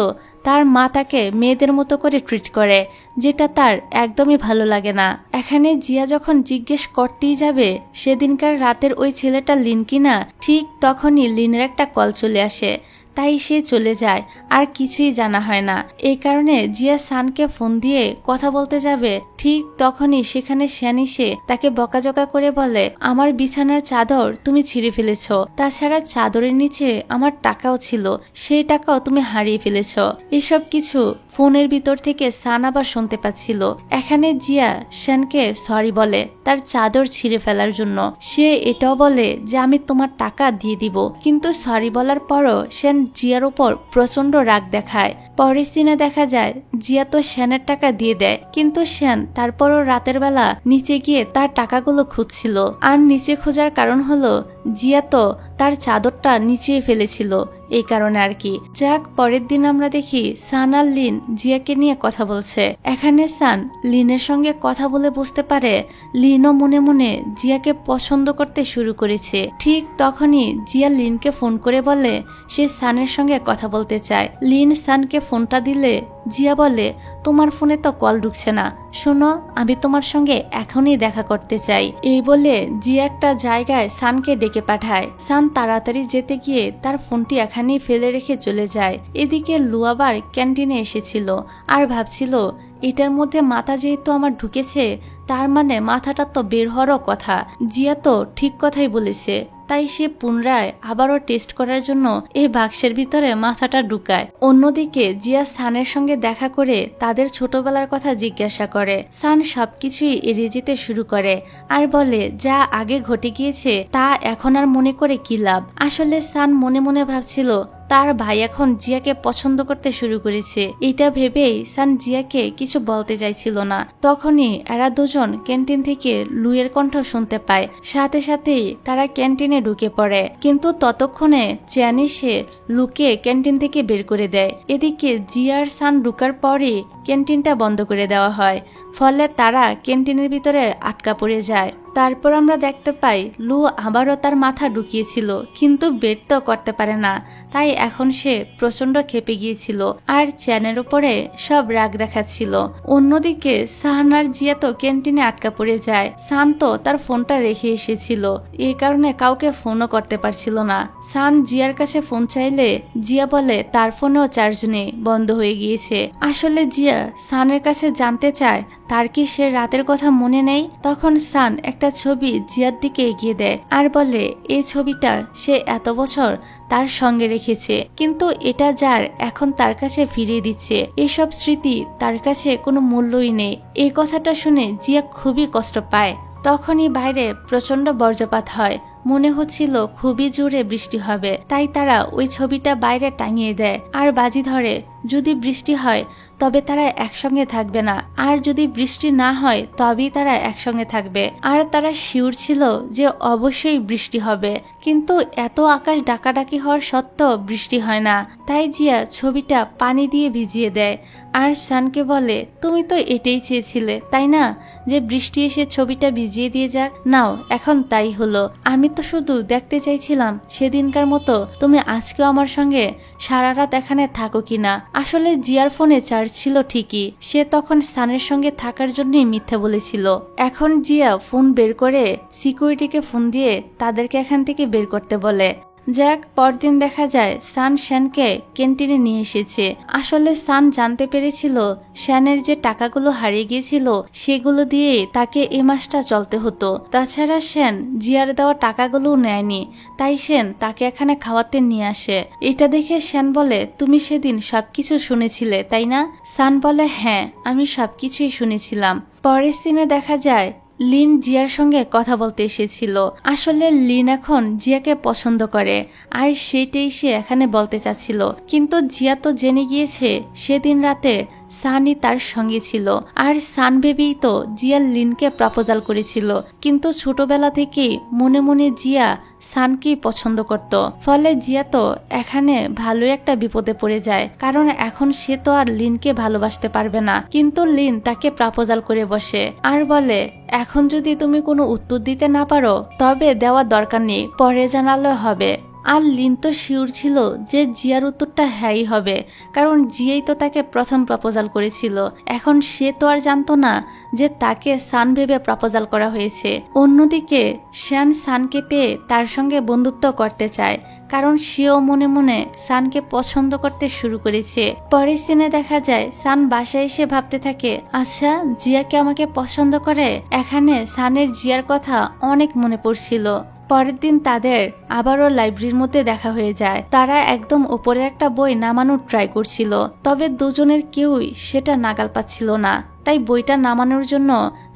তার মা তাকে মেয়েদের মতো করে ট্রিট করে, যেটা তার একদমই ভালো লাগে না। এখানে জিয়া যখন জিজ্ঞেস করতেই যাবে সেদিনকার রাতের ওই ছেলেটা লিন কিনা, ঠিক তখনই লিনের একটা কল চলে আসে। তাই সে চলে যায়, আর কিছুই জানা হয় না। এই কারণে জিয়া সানকে ফোন দিয়ে কথা বলতে যাবে, ঠিক তখনই সেখানে শ্যান এসে তাকে বকাঝকা করে বলে, আমার বিছানার চাদর তুমি ছিঁড়ে ফেলেছ, তাছাড়া চাদরের নিচে আমার টাকাও ছিল, সেই টাকাও তুমি হারিয়ে ফেলেছ। এসব কিছু ফোনের ভিতর থেকে সান আবার শুনতে পাচ্ছিল। এখানে জিয়া শ্যানকে সরি বলে তার চাদর ছিঁড়ে ফেলার জন্য। সে এটাও বলে যে আমি তোমার টাকা দিয়ে দিব, কিন্তু সরি বলার পরও শ্যান জিয়ার উপর প্রচন্ড রাগ দেখায়। পরের সিনে দেখা যায় জিয়া তো শ্যানের টাকা দিয়ে দেয়, কিন্তু শ্যান তারপরও রাতের বেলা নিচে গিয়ে তার টাকাগুলো খুঁজছিল। আর নিচে খোঁজার কারণ হলো জিয়া তো তার চাদরটা নিচে ফেলেছিল, এই কারণে আর কি। যাক, পরের দিন আমরা দেখি সান আর লিন জিয়াকে নিয়ে কথা বলছে। এখানে সান লিনের সঙ্গে কথা বলে বুঝতে পারে লিনও মনে মনে জিয়াকে পছন্দ করতে শুরু করেছে। ঠিক তখনই জিয়া লিনকে ফোন করে বলে সে সানের সঙ্গে কথা বলতে চায়। লিন সানকে ফোনটা দিলে জিয়া বলে তোমার ফোনে তো কল ঢুকছে না, শোনো আমি তোমার সঙ্গে এখনই দেখা করতে চাই। এই বলে জিয়া একটা জায়গায় সানকে ডেকে পাঠায়। সান তাড়াতাড়ি যেতে গিয়ে তার ফোনটি এখানেই ফেলে রেখে চলে যায়। এদিকে লু আবার ক্যান্টিনে এসেছিল আর ভাবছিল এটার মধ্যে মাথা যেহেতু আমার ঢুকেছে, তার মানে মাথাটা তো বের হওয়ারও কথা। জিয়া তো ঠিক কথাই বলেছে, তাই সে পুনরায় আবারও টেস্ট করার জন্য এই বাক্সের ভিতরে মাথাটা ঢুকায়। অন্যদিকে জিয়া সানের সঙ্গে দেখা করে তাদের ছোটবেলার কথা জিজ্ঞাসা করে। সান সবকিছুই এড়িয়ে যেতে শুরু করে আর বলে যা আগে ঘটে গিয়েছে তা এখন আর মনে করে কি লাভ। আসলে সান মনে মনে ভাবছিল তার ভাই এখন জিয়াকে পছন্দ করতে শুরু করেছে। এটা ভেবেই সান জিয়াকে কিছু বলতে চাইছিল না। তখনই এরা দুজন ক্যান্টিন থেকে লুয়ের কণ্ঠ শুনতে পায়। সাথে সাথেই তারা ক্যান্টিনে ঢুকে পড়ে, কিন্তু ততক্ষণে চ্যান এসে লুকে ক্যান্টিন থেকে বের করে দেয়। এদিকে জিয়া আর সান ঢুকার পরই ক্যান্টিনটা বন্ধ করে দেওয়া হয়, ফলে তারা ক্যান্টিনের ভিতরে আটকা পড়ে যায়। তারপর আমরা দেখতে পাই লু আবারও তার মাথা ঢুকিয়েছিল, কিন্তু বের তো করতে পারে না, তাই এখন সে প্রচন্ড ক্ষেপে গিয়েছিল আর চ্যানের উপরে সব রাগ দেখাচ্ছিল। অন্যদিকে সান আর জিয়া তো ক্যান্টিনে আটকা পড়ে যায়। সান তো তার ফোনটা রেখে এসেছিল, এই কারণে কাউকে ফোনও করতে পারছিল না। সান জিয়ার কাছে ফোন চাইলে জিয়া বলে তার ফোনেও চার্জ নেই, বন্ধ হয়ে গিয়েছে। আসলে জিয়া সানের কাছে জানতে চায় তার কি সে রাতের কথা মনে নেই। তখন সান একটা ছবি জিয়ার দিকে এগিয়ে দেয় আর বলে এই ছবিটা সে এত বছর তার সঙ্গে রেখেছে, কিন্তু এটা যার এখন তার কাছে ফিরিয়ে দিচ্ছে। এসব স্মৃতি তার কাছে কোনো মূল্যই নেই। এই কথাটা শুনে জিয়া খুবই কষ্ট পায়। তখনই বাইরে প্রচন্ড বজ্রপাত হয়, মনে হচ্ছিল খুবই জোরে বৃষ্টি হবে, তাই তারা ওই ছবিটা বাইরে টাঙিয়ে দেয় আর বাজি ধরে যদি বৃষ্টি হয় তবে তারা একসঙ্গে থাকবে না, আর যদি বৃষ্টি না হয় তবেই তারা একসঙ্গে থাকবে। আর তারা শিওর ছিল যে অবশ্যই বৃষ্টি হবে, কিন্তু এত আকাশ ডাকাডাকি হওয়ার সত্ত্বেও বৃষ্টি হয় না। তাই জিয়া ছবিটা পানি দিয়ে ভিজিয়ে দেয় আর সানকে বলে তুমি তো এটাই চেয়েছিলে তাই না, যে বৃষ্টি এসে ছবিটা ভিজিয়ে দিয়ে যাক, নাও এখন তাই হলো। আমি তো শুধু দেখতে চাইছিলাম সেদিনকার মতো তুমি আজকেও আমার সঙ্গে সারা রাত এখানে থাকো কিনা। আসলে জিয়ার ফোনে চার্জ ছিল ঠিকই, সে তখন সানের সঙ্গে থাকার জন্যই মিথ্যে বলেছিল। এখন জিয়া ফোন বের করে সিকিউরিটিকে ফোন দিয়ে তাদেরকে এখান থেকে বের করতে বলে। যাক, পরদিন দেখা যায় সান শ্যানকে ক্যান্টিনে নিয়ে এসেছে। আসলে সান জানতে পেরেছিল শ্যানের যে টাকাগুলো হারিয়ে গিয়েছিল সেগুলো দিয়ে তাকে এই মাসটা চলতে হতো। তাছাড়া শ্যান জিয়ার দেওয়া টাকাগুলো নেয়নি, তাই শ্যান তাকে এখানে খাওয়াতে নিয়ে আসে। এটা দেখে শ্যান বলে তুমি সেদিন সবকিছু শুনেছিলে তাই না? সান বলে হ্যাঁ, আমি সবকিছুই শুনেছিলাম। পরের সিনে দেখা যায় লিন জিয়ার সঙ্গে কথা বলতে এসেছিল। আসলে লিন এখন জিয়াকে পছন্দ করে আর সেটাই সে এখানে বলতে চাচ্ছিল, কিন্তু জিয়া তো জেনে গিয়েছে সেদিন রাতে সানই তার সঙ্গে ছিল। আর সান ভেবেই তো জিয়া লিনকে প্রপোজাল করেছিল, কিন্তু ছোটবেলা থেকেই মনে মনে জিয়া সানকেই পছন্দ করত। ফলে জিয়া তো এখানে ভালো একটা বিপদে পড়ে যায়, কারণ এখন সে তো আর লিনকে ভালোবাসতে পারবে না। কিন্তু লিন তাকে প্রপোজাল করে বসে আর বলে, এখন যদি তুমি কোনো উত্তর দিতে না পারো তবে দেওয়ার দরকার নেই, পরে জানালে হবে। আর লিন তো শিওর ছিল যে জিয়ার উত্তরটা হ্যাঁই হবে, কারণ জিয়াই তো তাকে প্রথম প্রপোজাল করেছিল। এখন সে তো আর জানতো না যে তাকে সান ভেবে প্রপোজাল করা হয়েছে। অন্যদিকে শ্যান সানকে পেয়ে তার সঙ্গে বন্ধুত্ব করতে চায়, কারণ সেও মনে মনে সানকে পছন্দ করতে শুরু করেছে। পরের সিনে দেখা যায় সান বাসায় এসে ভাবতে থাকে, আচ্ছা জিয়াকে আমাকে পছন্দ করে। এখানে সানের জিয়ার কথা অনেক মনে পড়ছিল। পরের দিন তাদের আবারও লাইব্রেরির মধ্যে দেখা হয়ে যায়। তারা একদম উপরে একটা বই নামানোর ট্রাই করছিল, তবে দুজনের কেউই সেটা নাগাল পাচ্ছিল না। তাই বইটা নামানোর জন্য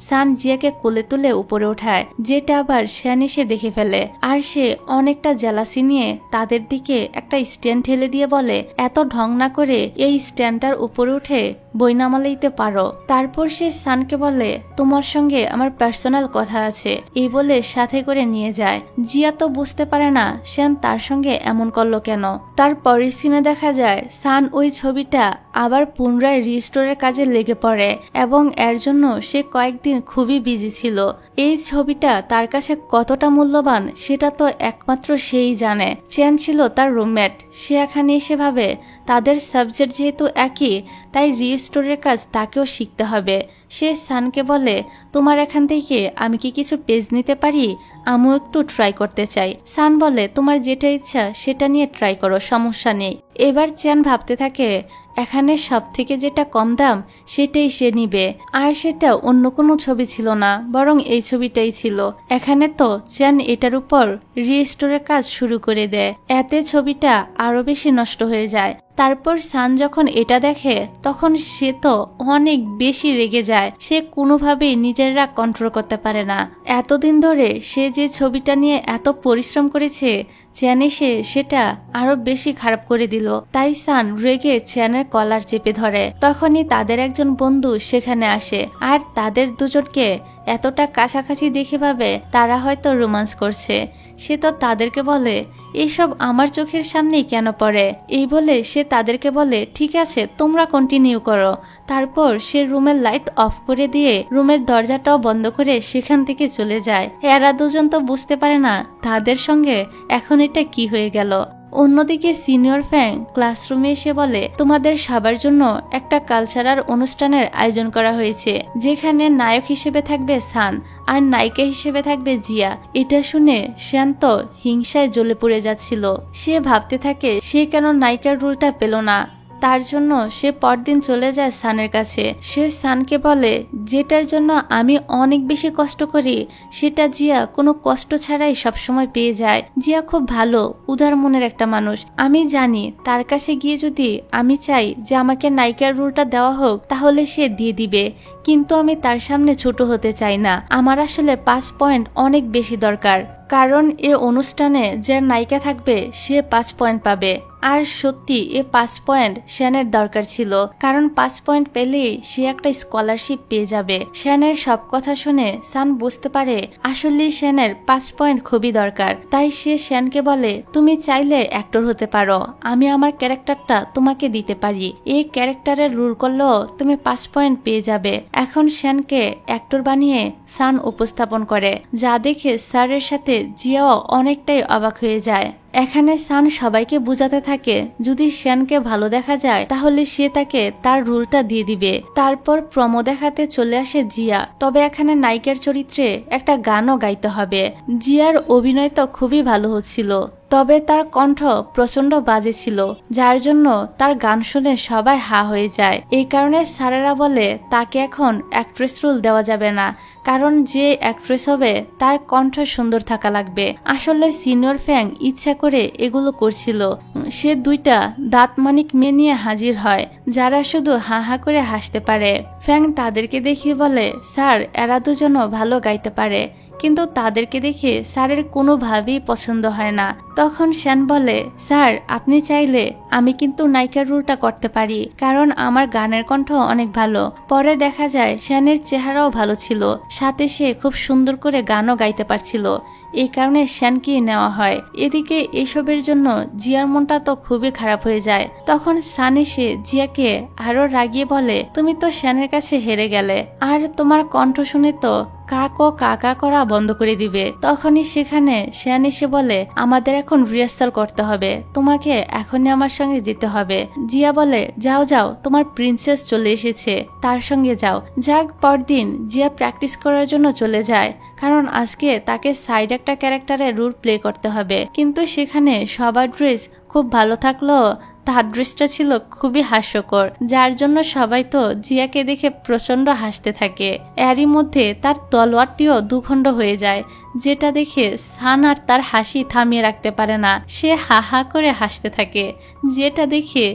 সান জিয়াকে কোলে তুলে উপরে ওঠায়, যেটা আবার শ্যান এসে দেখে ফেলে। আর সে অনেকটা জেলাসি নিয়ে তাদের দিকে একটা স্ট্যান্ড ঠেলে দিয়ে বলে, এত ঢং না করে এই স্ট্যান্ডটার উপরে উঠে বই নামালেই তো পারো। তারপর সে সানকে বলে, তোমার সঙ্গে আমার পার্সোনাল কথা আছে, এই বলে সাথে করে নিয়ে যায়। জিয়া তো বুঝতে পারে না শ্যান তার সঙ্গে এমন করলো কেন। তারপরের সিনে দেখা যায় সান ওই ছবিটা আবার পুনরায় রিস্টোরের কাজে লেগে পড়ে এবং এর জন্য সে কয়েকদিন খুবই বিজি ছিল। এই ছবিটা তার কাছে কতটা মূল্যবান সেটা তো একমাত্র সেই জানে। চ্যান ছিল তার রুমমেট। সে এখানে এসে ভাবে তাদের সাবজেক্ট যেহেতু একই, তাই রিস্টোরের কাজ তাকেও শিখতে হবে। সে সানকে বলে, তোমার এখান থেকে আমি কি কিছু পেজ নিতে পারি? আমিও একটু ট্রাই করতে চাই। সান বলে, তোমার যেটা ইচ্ছা সেটা নিয়ে ট্রাই করো, সমস্যা নেই। এবার চ্যান ভাবতে থাকে এখানে সব থেকে যেটা কম দাম সেটাই সে নিবে। আর সেটা অন্য কোনো ছবি ছিল না, বরং এই ছবিটাই ছিল। এখানে তো চ্যান এটার উপর রিস্টোরের কাজ শুরু করে দেয়, এতে ছবিটা আরো বেশি নষ্ট হয়ে যায়। তারপর সান যখন এটা দেখে তখন সে তো অনেক বেশি রেগে যায়। সে কোনোভাবেই নিজের রাগ কন্ট্রোল করতে পারে না। এতদিন ধরে সে যে ছবিটা নিয়ে এত পরিশ্রম করেছে, চ্যান এসে সেটা আরো বেশি খারাপ করে দিল। তাই সান রেগে চ্যানের কলার চেপে ধরে। তখনই তাদের একজন বন্ধু সেখানে আসে আর তাদের দুজনকে এতটা কাছাকাছি দেখে ভাবে তারা হয়তো রোমান্স করছে। সে তো তাদেরকে বলে, এইসব আমার চোখের সামনেই কেন পড়ে? এই বলে সে তাদেরকে বলে, ঠিক আছে তোমরা কন্টিনিউ করো। তারপর সে রুমের লাইট অফ করে দিয়ে রুমের দরজাটাও বন্ধ করে সেখান থেকে চলে যায়। এরা দুজন তো বুঝতে পারে না তাদের সঙ্গে এখন এটা কি হয়ে গেল। অন্যদিকে সিনিয়র ফ্যাং ক্লাসরুমে এসে বলে, তোমাদের সবার জন্য একটা কালচারাল অনুষ্ঠানের আয়োজন করা হয়েছে, যেখানে নায়ক হিসেবে থাকবে সান আর নায়িকা হিসেবে থাকবে জিয়া। এটা শুনে শ্যান তো হিংসায় জ্বলে পড়ে যাচ্ছিল। সে ভাবতে থাকে সে কেন নায়িকার রোলটা পেল না। তার জন্য সে পরদিন চলে যায় সানের কাছে। সে সানকে বলে, যেটার জন্য আমি অনেক বেশি কষ্ট করি সেটা জিয়া কোনো কষ্ট ছাড়াই সবসময় পেয়ে যায়। জিয়া খুব ভালো উদার মনের একটা মানুষ। আমি জানি তার কাছে গিয়ে যদি আমি চাই যে আমাকে নায়িকার রোলটা দেওয়া হোক তাহলে সে দিয়ে দিবে, কিন্তু আমি তার সামনে ছোট হতে চাই না। আমার আসলে 5 পয়েন্ট অনেক বেশি দরকার, কারণ এ অনুষ্ঠানে যে নায়িকা থাকবে সে 5 পয়েন্ট পাবে। আর সত্যি এ 5 পয়েন্ট শ্যানের দরকার ছিল, কারণ 5 পয়েন্ট পেলেই সে একটা স্কলারশিপ পেয়ে যাবে। শ্যানের সব কথা শুনে সান বুঝতে পারে আসলে শ্যানের 5 পয়েন্ট খুবই দরকার। তাই সে শ্যানকে বলে, তুমি চাইলে অ্যাক্টর হতে পারো, আমি আমার ক্যারেক্টারটা তোমাকে দিতে পারি। এই ক্যারেক্টারের রোল করলেও তুমি 5 পয়েন্ট পেয়ে যাবে। এখন শ্যানকে অ্যাক্টর বানিয়ে সান উপস্থাপন করে, যা দেখে স্যারের সাথে জিয়াও অনেকটাই অবাক হয়ে যায়। এখানে সান সবাইকে বুঝাতে থাকে যদি শ্যানকে ভালো দেখা যায় তাহলে সে তাকে তার রোলটা দিয়ে দিবে। তারপর প্রমো দেখাতে চলে আসে জিয়া। তবে এখানে নায়িকার চরিত্রে একটা গানও গাইতে হবে। জিয়ার অভিনয় তো খুবই ভালো হচ্ছিল, তবে তার কণ্ঠ প্রচন্ড বাজে ছিল, যার জন্য তার গান শুনে সবাই হা হয়ে যায়। এই কারণে স্যারেরা বলে তাকে এখন অ্যাক্ট্রেস রোল দেওয়া যাবে না, কারণ যে অ্যাক্ট্রেস হবে তার কণ্ঠ সুন্দর থাকা লাগবে। আসলে সিনিয়র ফ্যাং ইচ্ছা করে এগুলো করছিল। সে 2টা দাঁত মানিক মেয়ে নিয়ে হাজির হয়, যারা শুধু হা হা করে হাসতে পারে। ফ্যাং তাদেরকে দেখিয়ে বলে, স্যার এরা দুজনও ভালো গাইতে পারে, কিন্তু তাদেরকে দেখে স্যারের কোনোভাবেই পছন্দ হয় না। তখন শ্যান বলে, স্যার আপনি চাইলে আমি কিন্তু নায়িকার রোলটা করতে পারি, কারণ আমার গানের কণ্ঠ অনেক ভালো। পরে দেখা যায় শ্যানের চেহারাও ভালো ছিল, সাথে সে খুব সুন্দর করে গানও গাইতে পারছিল। এই কারণে শ্যানকে নেওয়া হয়। এদিকে এসবের জন্য জিয়ার মনটা তো খুবই খারাপ হয়ে যায়। তখন সান এসে জিয়াকে আরো রাগিয়ে বলে, তুমি তো শ্যানের কাছে হেরে গেলে, আর তোমার কণ্ঠ শুনে তো কাকো কাকা করা বন্ধ করে দিবে। তখনই সেখানে শ্যান এসে বলে, আমাদের এখন রিহার্সাল করতে হবে, তোমাকে এখনই আমার সঙ্গে যেতে হবে। জিয়া বলে, যাও যাও, তোমার প্রিন্সেস চলে এসেছে, তার সঙ্গে যাও। যাক, পরদিন জিয়া প্র্যাকটিস করার জন্য চলে যায়, কারণ আজকে তাকে সাইড একটা ক্যারেক্টারের রোল প্লে করতে হবে। কিন্তু সেখানে সবার ড্রেস খুব ভালো থাকলো, তার ড্রেসটা ছিল খুবই হাস্যকর, যার জন্য সবাই তো জিয়াকে দেখে প্রচন্ড হাসতে থাকে। এরই মধ্যে তার তলোয়ারটিও দুখণ্ড হয়ে যায়, যেটা দেখে সান আর তার হাসি থামিয়ে রাখতে পারে না। সে হা হা করে হাসতে থাকে, যেটা দেখে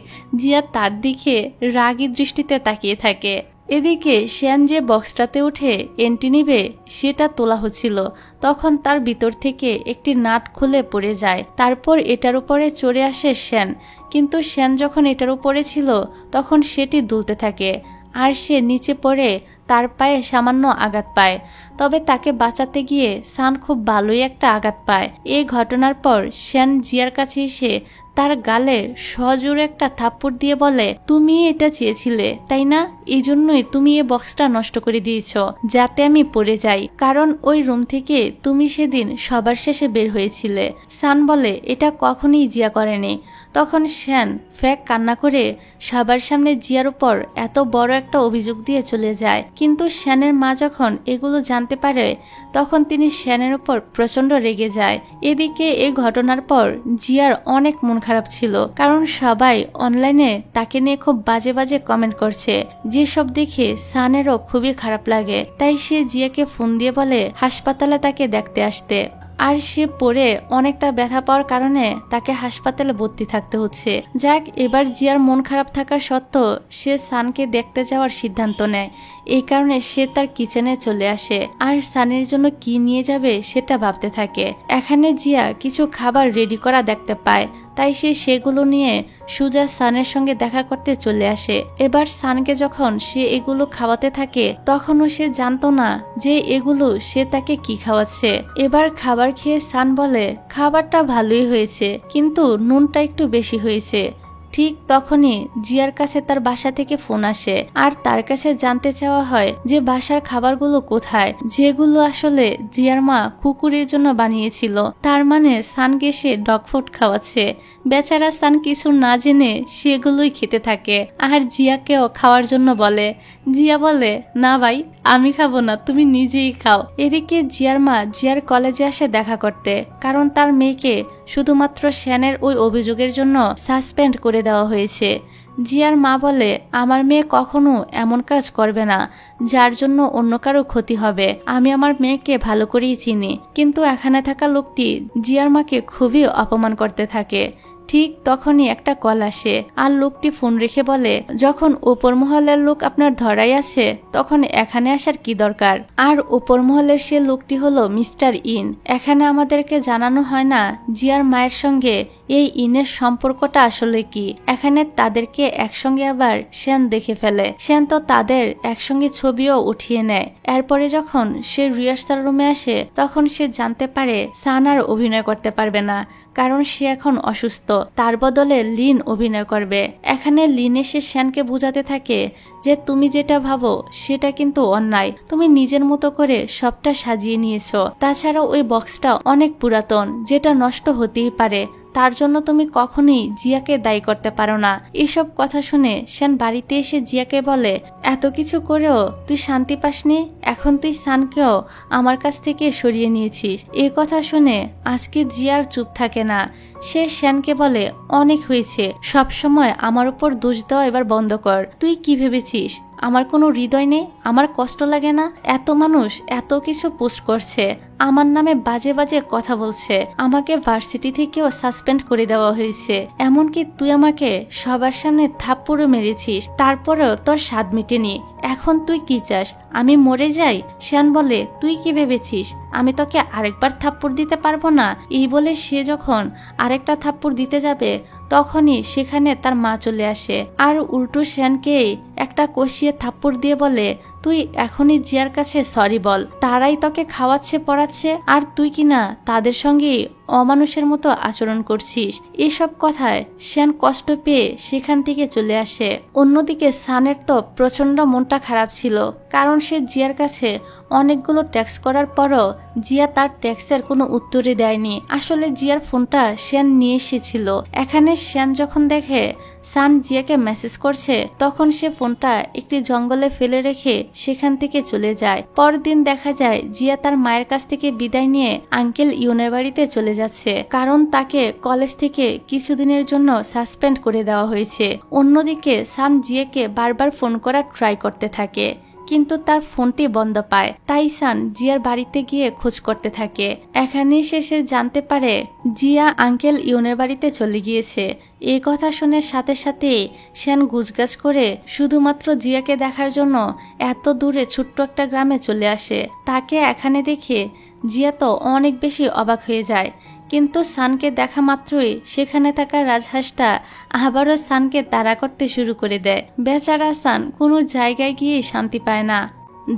জিয়া তার দিকে রাগী দৃষ্টিতে তাকিয়ে থাকে। এদিকে শ্যান যে বক্সটাতে উঠে এন্ট্রি নিবে সেটা তোলা হচ্ছিল, তখন তার ভিতর থেকে একটি নাট খুলে পড়ে যায়। তারপর এটার উপরে চড়ে আসে শ্যান, কিন্তু শ্যান যখন এটার উপরে ছিল তখন সেটি দুলতে থাকে, আর সে নিচে পড়ে তার পায়ে সামান্য আঘাত পায়। তবে তাকে বাঁচাতে গিয়ে সান খুব ভালোই একটা আঘাত পায়। এই ঘটনার পর শ্যান জিয়ার কাছে এসে তার গালে সজোরে একটা থাপ্পড় দিয়ে বলে, তুমি এটা চেয়েছিলে তাই না, এই জন্যই তুমি এই বক্সটা নষ্ট করে দিয়েছ, যাতে আমি পড়ে যাই, কারণ ওই রুম থেকে তুমি সেদিন সবার শেষে বের হয়েছিলে। সান বলে, এটা কখনোই জিয়া করেনি। তখন শ্যান ফ্যাক কান্না করে সবার সামনে জিয়ার উপর এত বড় একটা অভিযোগ দিয়ে চলে যায়। কিন্তু শ্যানের মা যখন এগুলো জানতে পারে তখন তিনি শ্যানের উপর প্রচন্ড রেগে যায়। এদিকে এই ঘটনার পর জিয়ার অনেক মন খারাপ ছিল, কারণ সবাই অনলাইনে তাকে নিয়ে খুব বাজে বাজে কমেন্ট করছে, যেসব দেখে সানেরও খুবই খারাপ লাগে। তাই সে জিয়াকে ফোন দিয়ে বলে হাসপাতালে তাকে দেখতে আসতে, আর সে পড়ে অনেকটা ব্যথা পাওয়ার কারণে তাকে হাসপাতালে ভর্তি থাকতে হচ্ছে। যাক, এবার জিয়ার মন খারাপ থাকা সত্ত্বেও সে সানকে দেখতে যাওয়ার সিদ্ধান্ত নেয়। এই কারণে সে তার কিচেনে চলে আসে, আর সানের জন্য কি নিয়ে যাবে সেটা ভাবতে থাকে। এখানে জিয়া কিছু খাবার রেডি করা দেখতে পায়, তাই সে সেগুলো নিয়ে সুজা সানের সঙ্গে দেখা করতে চলে আসে। এবার সানকে যখন সে এগুলো খাওয়াতে থাকে তখনও সে জানতো না যে এগুলো সে তাকে কি খাওয়াচ্ছে। এবার খাবার খেয়ে সান বলে, খাবারটা ভালোই হয়েছে, কিন্তু নুনটা একটু বেশি হয়েছে। ঠিক তখনই জিয়ার কাছে তার বাসা থেকে ফোন আসে, আর তার কাছে জানতে চাওয়া হয় যে বাসার খাবারগুলো কোথায়, যেগুলো আসলে জিয়ার মা কুকুরের জন্য বানিয়েছিল। তার মানে সানকে সে ডগ ফুড খাওয়াচ্ছে। বেচারা সান কিছু না জেনে সেগুলোই খেতে থাকে, আর জিয়াকেও খাওয়ার জন্য বলে। জিয়া বলে, না ভাই, আমি খাবো না, তুমি নিজেই খাও। এদিকে জিয়ার মা জিয়ার কলেজে আসে দেখা করতে, কারণ তার মেয়েকে শুধুমাত্র শ্যানের ওই অভিযোগের জন্য সাসপেন্ড করে দেওয়া হয়েছে। জিয়ার মা বলে, আমার মেয়ে কখনো এমন কাজ করবে না যার জন্য অন্য কারো ক্ষতি হবে। আমি আমার মেয়েকে ভালো করেই চিনি। কিন্তু এখানে থাকা লোকটি জিয়ার মাকে খুবই অপমান করতে থাকে। ঠিক তখনই একটা কল আসে, আর লোকটি ফোন রেখে বলে, যখন উপর মহলের লোক আপনার ধরাই আছে তখন এখানে আসার কি দরকার। আর উপর মহলের সে লোকটি হলো মিস্টার ইন। এখানে আমাদেরকে জানানো হয় না জিয়ার মায়ের সঙ্গে এই ইনের সম্পর্কটা আসলে কি। এখানে তাদেরকে একসঙ্গে আবার শ্যান দেখে ফেলে। শ্যান তো তাদের একসঙ্গে ছবিও উঠিয়ে নেয়। এরপরে যখন সে রিহার্সাল রুমে আসে তখন সে জানতে পারে সান আর অভিনয় করতে পারবে না, কারণ সে এখন অসুস্থ। তার বদলে লিন অভিনয় করবে। এখানে লিন এসে শ্যানকে বুঝাতে থাকে যে তুমি যেটা ভাবো সেটা কিন্তু অন্যায়, তুমি নিজের মতো করে সবটা সাজিয়ে নিয়েছো। তাছাড়াও ওই বক্সটা অনেক পুরাতন, যেটা নষ্ট হতেই পারে, তার জন্য তুমি কখনোই জিয়াকে দায়ী করতে পারো না। এসব কথা শুনে শ্যান বাড়িতে এসে জিয়াকে বলে, এত কিছু করেও তুই শান্তি পাসনি, এখন তুই সানকেও আমার কাছ থেকে সরিয়ে নিয়েছিস। এই কথা শুনে আজকে জিয়ার চুপ থাকে না। সে শ্যানকে বলে, অনেক হয়েছে, সব সময় আমার উপর দোষ দেওয়া এবার বন্ধ কর। তুই কি ভেবেছিস আমার কোনো হৃদয় নেই, আমার কষ্ট লাগে না? এত মানুষ এত কিছু পোস্ট করছে, আমার নামে বাজে বাজে কথা বলছে, আমাকে ভার্সিটি থেকেও সাসপেন্ড করে দেওয়া হয়েছে, এমনকি তুই আমাকে সবার সামনে থাপ্পড়ও মেরেছিস, তারপরেও তোর স্বাদ মেটেনি। এখন তুই কি চাস, আমি মরে যাই? শ্যান বলে, তুই কি ভেবেছিস আমি তোকে আরেকবার থাপ্পড় দিতে পারবো না? এই বলে সে যখন আরেকটা থাপ্পড় দিতে যাবে তখনই সেখানে তার মা চলে আসে আর উল্টো শ্যানকেই একটা কষিয়ে থাপ্পড় দিয়ে বলে, তুই এখনই জিয়ার কাছে সরি বল, তারাই তোকে খাওয়াচ্ছে পড়াচ্ছে আর তুই কিনা তাদের সঙ্গে অমানুষের মতো আচরণ করছিস। এসব কথায় শ্যান কষ্ট পেয়ে সেখান থেকে চলে আসে। অন্যদিকে সানের তো প্রচন্ড মনটা খারাপ ছিল, কারণ সে জিয়ার কাছে অনেকগুলো ট্যাক্স করার পরও জিয়া তার ট্যাক্সের কোনো উত্তরই দেয়নি। আসলে জিয়ার ফোনটা শ্যান নিয়ে এসেছিল। এখানে শ্যান যখন দেখে সান জিয়াকে মেসেজ করছে তখন সে ফোনটা একটি জঙ্গলে ফেলে রেখে সেখান থেকে চলে যায়। পরদিন দেখা যায় জিয়া তার মায়ের কাছ থেকে বিদায় নিয়ে আঙ্কেল ইউনের বাড়িতে চলে যাচ্ছে, কারণ তাকে কলেজ থেকে কিছুদিনের জন্য সাসপেন্ড করে দেওয়া হয়েছে। অন্যদিকে সান জিয়াকে বারবার ফোন করার ট্রাই করতে থাকে, কিন্তু তার ফোনটি বন্ধ পায়। তাই সান জিয়ার বাড়িতে গিয়ে খোঁজ করতে থাকে। এখানে সে জানতে পারে জিয়া আঙ্কেল ইউনের বাড়িতে চলে গিয়েছে। এই কথা শুনে সাথে সাথে শ্যান গুজগাছ করে শুধুমাত্র জিয়াকে দেখার জন্য এত দূরে ছোট্ট একটা গ্রামে চলে আসে। তাকে এখানে দেখে জিয়া তো অনেক বেশি অবাক হয়ে যায়, কিন্তু সানকে দেখা মাত্রই সেখানে থাকা রাজহাঁসটা আবারও সানকে তাড়া করতে শুরু করে দেয়। বেচারা সান কোনো জায়গায় গিয়ে শান্তি পায় না।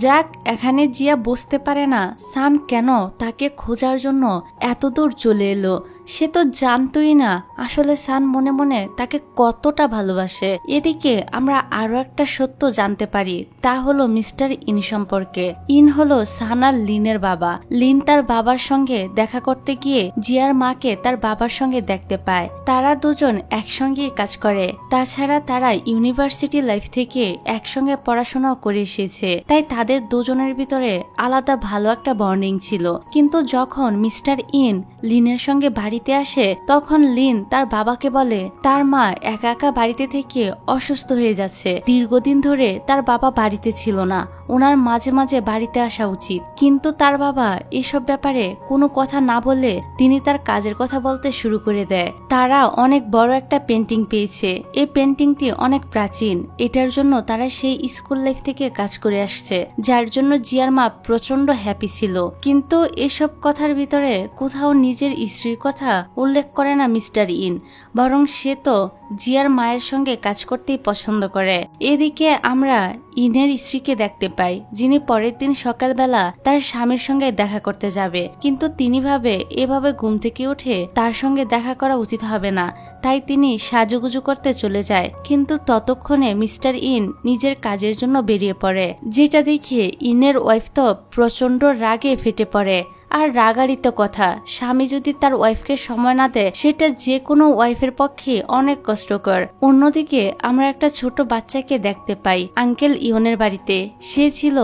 যাক, এখানে জিয়া বুঝতে পারে না সান কেন তাকে খোঁজার জন্য এত দূর চলে এলো। সে তো জানতোই না আসলে সান মনে মনে তাকে কতটা ভালোবাসে। এদিকে আমরা আরো একটা সত্য জানতে পারি, তা হলো মিস্টার ইন সম্পর্কে। ইন হলো সান আর লিনের বাবা। লিন তার বাবার সঙ্গে দেখা করতে গিয়ে জিয়ার মাকে তার বাবার সঙ্গে দেখতে পায়। তারা দুজন একসঙ্গে কাজ করে, তাছাড়া তারা ইউনিভার্সিটি লাইফ থেকে একসঙ্গে পড়াশোনা করে এসেছে, তাই তাদের দুজনের ভিতরে আলাদা ভালো একটা বন্ডিং ছিল। কিন্তু যখন মিস্টার ইন লিনের সঙ্গে বাড়িতে আসে তখন লিন তার বাবাকে বলে তার মা একা একা বাড়িতে থেকে অসুস্থ হয়ে যাচ্ছে, দীর্ঘদিন ধরে তার বাবা বাড়িতে ছিল না, ওনার মাঝে মাঝে বাড়িতে আসা উচিত। কিন্তু তার বাবা এসব ব্যাপারে কোনো কথা না বলে তিনি তার কাজের কথা বলতে শুরু করে দেয়। তারা অনেক বড় একটা পেন্টিং পেয়েছে, এই পেন্টিংটি অনেক প্রাচীন, এটার জন্য তারা সেই স্কুল লাইফ থেকে কাজ করে আসছে, যার জন্য জিয়ার মা প্রচন্ড হ্যাপি ছিল। কিন্তু এসব কথার ভিতরে কোথাও নিজের স্ত্রীর কথা উল্লেখ করে না মিস্টার ইন, বরং সে তো জিয়ার মায়ের সঙ্গে কাজ করতেই পছন্দ করে। এদিকে আমরা ইনের স্ত্রীকে দেখতে পাই, যিনি পরের দিন সকালবেলা তার স্বামীর সঙ্গে দেখা করতে যাবে, কিন্তু তিনি ভাবে এভাবে ঘুম থেকে উঠে তার সঙ্গে দেখা করা উচিত হবে না, তাই তিনি সাজুগুজু করতে চলে যায়। কিন্তু ততক্ষণে মিস্টার ইন নিজের কাজের জন্য বেরিয়ে পড়ে, যেটা দেখে ইনের ওয়াইফ তো প্রচন্ড রাগে ফেটে পড়ে। আর রাগারিত কথা, স্বামী যদি তার ওয়াইফকে সময় না দেয় সেটা যে কোনো ওয়াইফের পক্ষে অনেক কষ্টকর। অন্যদিকে আমরা একটা ছোট বাচ্চাকে দেখতে পাই আঙ্কেল ইয়নের বাড়িতে। সে ছিল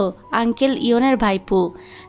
আঙ্কেল ইয়নের ভাইপু।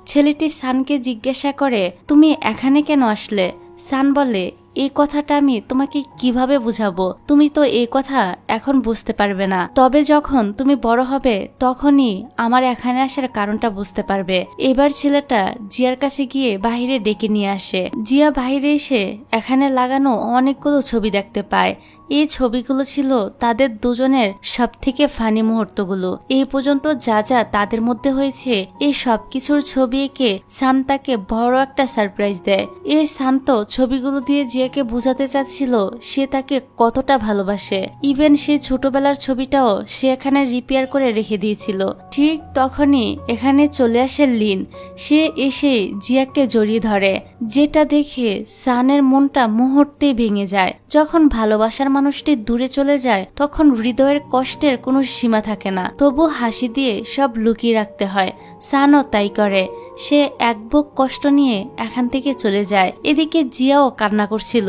ছেলেটি সানকে জিজ্ঞাসা করে, তুমি এখানে কেন আসলে? সান বলে, এই কথাটা আমি তোমাকে কিভাবে বুঝাবো, তুমি তো এই কথা এখন বুঝতে পারবে না, তবে যখন তুমি বড় হবে তখনই আমার এখানে আসার কারণটা বুঝতে পারবে। এবার ছেলেটা জিয়ার কাছে গিয়ে বাহিরে ডেকে নিয়ে আসে। জিয়া বাহিরে এসে এখানে লাগানো অনেকগুলো ছবি দেখতে পায়। এই ছবিগুলো ছিল তাদের দুজনের সব থেকে ফানি মুহূর্তগুলো। এই পর্যন্ত যা যা তাদের মধ্যে হয়েছে এই সব কিছুর ছবি এঁকে শান্তাকে বড় একটা সারপ্রাইজ দেয়। এই শান্ত ছবিগুলো দিয়ে জিয়াকে বোঝাতে চাচ্ছিল সে তাকে কতটা ভালোবাসে। ইভেন সেই ছোটবেলার ছবিটাও সে এখানে রিপেয়ার করে রেখে দিয়েছিল। ঠিক তখনই এখানে চলে আসে লিন। সে এসে জিয়াকে জড়িয়ে ধরে, যেটা দেখে সানের মনটা মুহূর্তেই ভেঙে যায়। যখন ভালোবাসার মানুষটি দূরে চলে যায় তখন হৃদয়ের কষ্টের কোনো সীমা থাকে না, তবু হাসি দিয়ে সব লুকিয়ে রাখতে হয়। সানও তাই করে, সে এক বুক কষ্ট নিয়ে এখান থেকে চলে যায়। এদিকে জিয়াও কান্না করছিল,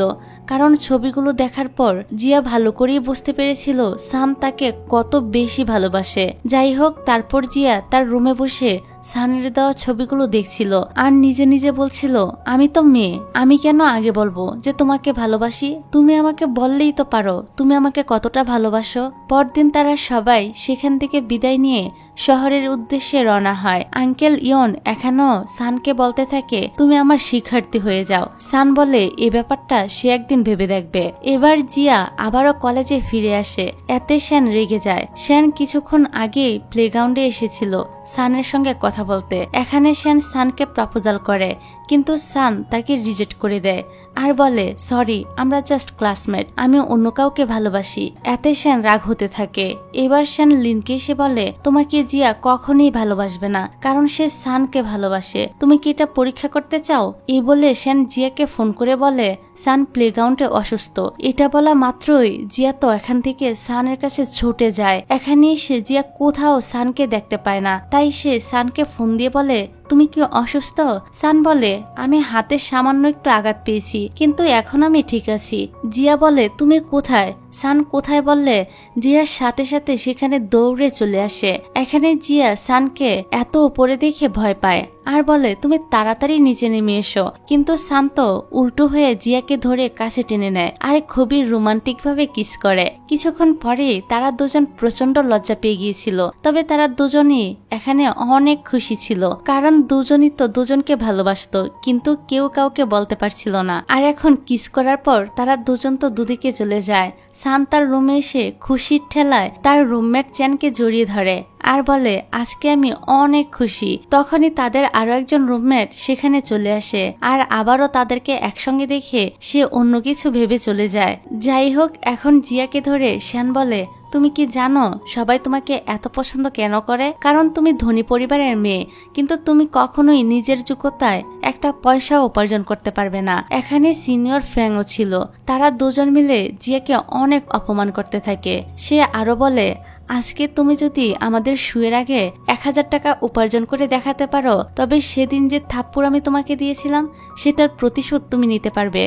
কারণ ছবিগুলো দেখার পর জিয়া ভালো করেই বুঝতে পেরেছিল সান তাকে কত বেশি ভালোবাসে। যাই হোক, তারপর জিয়া তার রুমে বসে সানের দেওয়া ছবিগুলো দেখছিল আর নিজে নিজে বলছিল, আমি তো মেয়ে, আমি কেন আগে বলবো যে তোমাকে ভালোবাসি? তুমি আমাকে বললেই তো পারো তুমি আমাকে কতটা ভালোবাসো। পরদিন তারা সবাই সেখান থেকে বিদায় নিয়ে শহরের উদ্দেশ্যে রওনা হয়। আঙ্কেল ইয়ন এখনো সানকে বলতে থাকে, তুমি আমার শিক্ষার্থী হয়ে যাও। সান বলে এ ব্যাপারটা সে একদিন ভেবে দেখবে। এবার জিয়া আবারও কলেজে ফিরে আসে, এতে শ্যান রেগে যায়। শ্যান কিছুক্ষণ আগেই প্লেগ্রাউন্ডে এসেছিল সানের সঙ্গে কথা বলতে। এখানে শ্যান সানকে প্রপোজাল করে, কিন্তু সান তাকে রিজেক্ট করে দেয় আর বলে, সরি, আমরা জাস্ট ক্লাসমেট, আমি অন্য কাউকে ভালোবাসি। এতে শ্যান রাগ হতে থাকে। এবার শ্যান লিনকে এসে বলে, তোমাকে জিয়া কখনোই ভালোবাসবে না, কারণ সে সানকে ভালোবাসে। তুমি কি এটা পরীক্ষা করতে চাও? এই বলে শ্যান জিয়াকে ফোন করে বলে সান প্লেগ্রাউন্ডে অসুস্থ। এটা বলা মাত্রই জিয়া তো এখান থেকে সানের কাছে ছুটে যায়। এখানে এসে জিয়া কোথাও সানকে দেখতে পায় না, তাই সে সানকে ফোন দিয়ে বলে, তুমি কি অসুস্থ? সান বলে, আমি হাতে সামান্য একটু আঘাত পেয়েছি, কিন্তু এখন আমি ঠিক আছি। জিয়া বলে, তুমি কোথায়? সান কোথায় বললে জিয়ার সাথে সাথে সেখানে দৌড়ে চলে আসে। এখানে জিয়া সানকে এত উপরে দেখে ভয় পায় আর বলে, তুমি তাড়াতাড়ি নিচে নেমে এসো। কিন্তু সান তো উল্টো হয়ে জিয়াকে ধরে কাছে টেনে নেয় আর খুবই রোমান্টিক ভাবে কিস করে। কিছুক্ষণ পরে তারা দুজন প্রচন্ড লজ্জা পেয়ে গিয়েছিল, তবে তারা দুজনই এখানে অনেক খুশি ছিল, কারণ দুজনই তো দুজনকে ভালোবাসতো, কিন্তু কেউ কাউকে বলতে পারছিল না। আর এখন কিস করার পর তারা দুজন তো দুদিকে চলে যায়। সান তার রুমে এসে খুশির ঠেলায় তার রুমমেট চ্যানকে জড়িয়ে ধরে আর বলে, আজকে আমি অনেক খুশি। তখনই তাদের আরো একজন রুমমেট সেখানে চলে আসে আর আবারও তাদেরকে একসঙ্গে দেখে সে অন্য কিছু ভেবে চলে যায়। যাই হোক, এখন জিয়াকে ধরে শ্যান বলে, তুমি কি জানো সবাই তোমাকে এত পছন্দ কেন করে? কারণ তুমি ধনী পরিবারের মেয়ে, কিন্তু তুমি কখনোই নিজের যোগ্যতায় একটা পয়সা উপার্জন করতে পারবে না। এখানে সিনিয়র ফ্যাংও ছিল। তারা দুজন মিলে জিয়াকে অনেক অপমান করতে থাকে। সে আরো বলে, আজকে তুমি যদি আমাদের শুয়ের আগে 1000 টাকা উপার্জন করে দেখাতে পারো, তবে সেদিন যে থাপ্পড় আমি তোমাকে দিয়েছিলাম সেটার প্রতিশোধ তুমি নিতে পারবে।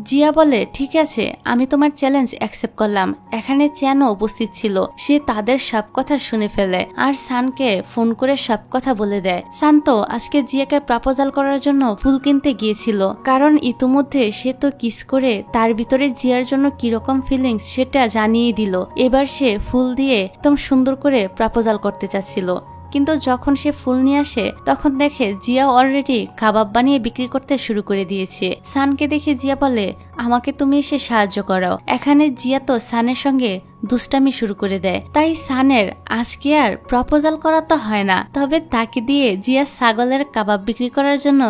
জিয়া বলে, ঠিক আছে, আমি তোমার চ্যালেঞ্জ অ্যাকসেপ্ট করলাম। এখানে চ্যানও উপস্থিত ছিল। সে তাদের সব কথা শুনে ফেলে আর সানকে ফোন করে সব কথা বলে দেয়। সান তো আজকে জিয়াকে প্রপোজাল করার জন্য ফুল কিনতে গিয়েছিল, কারণ ইতিমধ্যে সে তো কিস করে তার ভিতরে জিয়ার জন্য কিরকম ফিলিংস সেটা জানিয়ে দিল। এবার সে ফুল দিয়ে একদম সুন্দর করে প্রপোজাল করতে চাচ্ছিল, কিন্তু যখন সে ফুল নিয়ে আসে তখন দেখে জিয়া অলরেডি কাবাব বানিয়ে বিক্রি করতে শুরু করে দিয়েছে। সানকে দেখে জিয়া বলে, আমাকে তুমি এসে সাহায্য করো। এখানে জিয়া তো সানের সঙ্গে দুষ্টামি শুরু করে দেয়। তাই সানের আজকে আর প্রপোজাল করা তো হয় না, তবে তাকে দিয়ে জিয়া ছাগলের কাবাব বিক্রি করার জন্য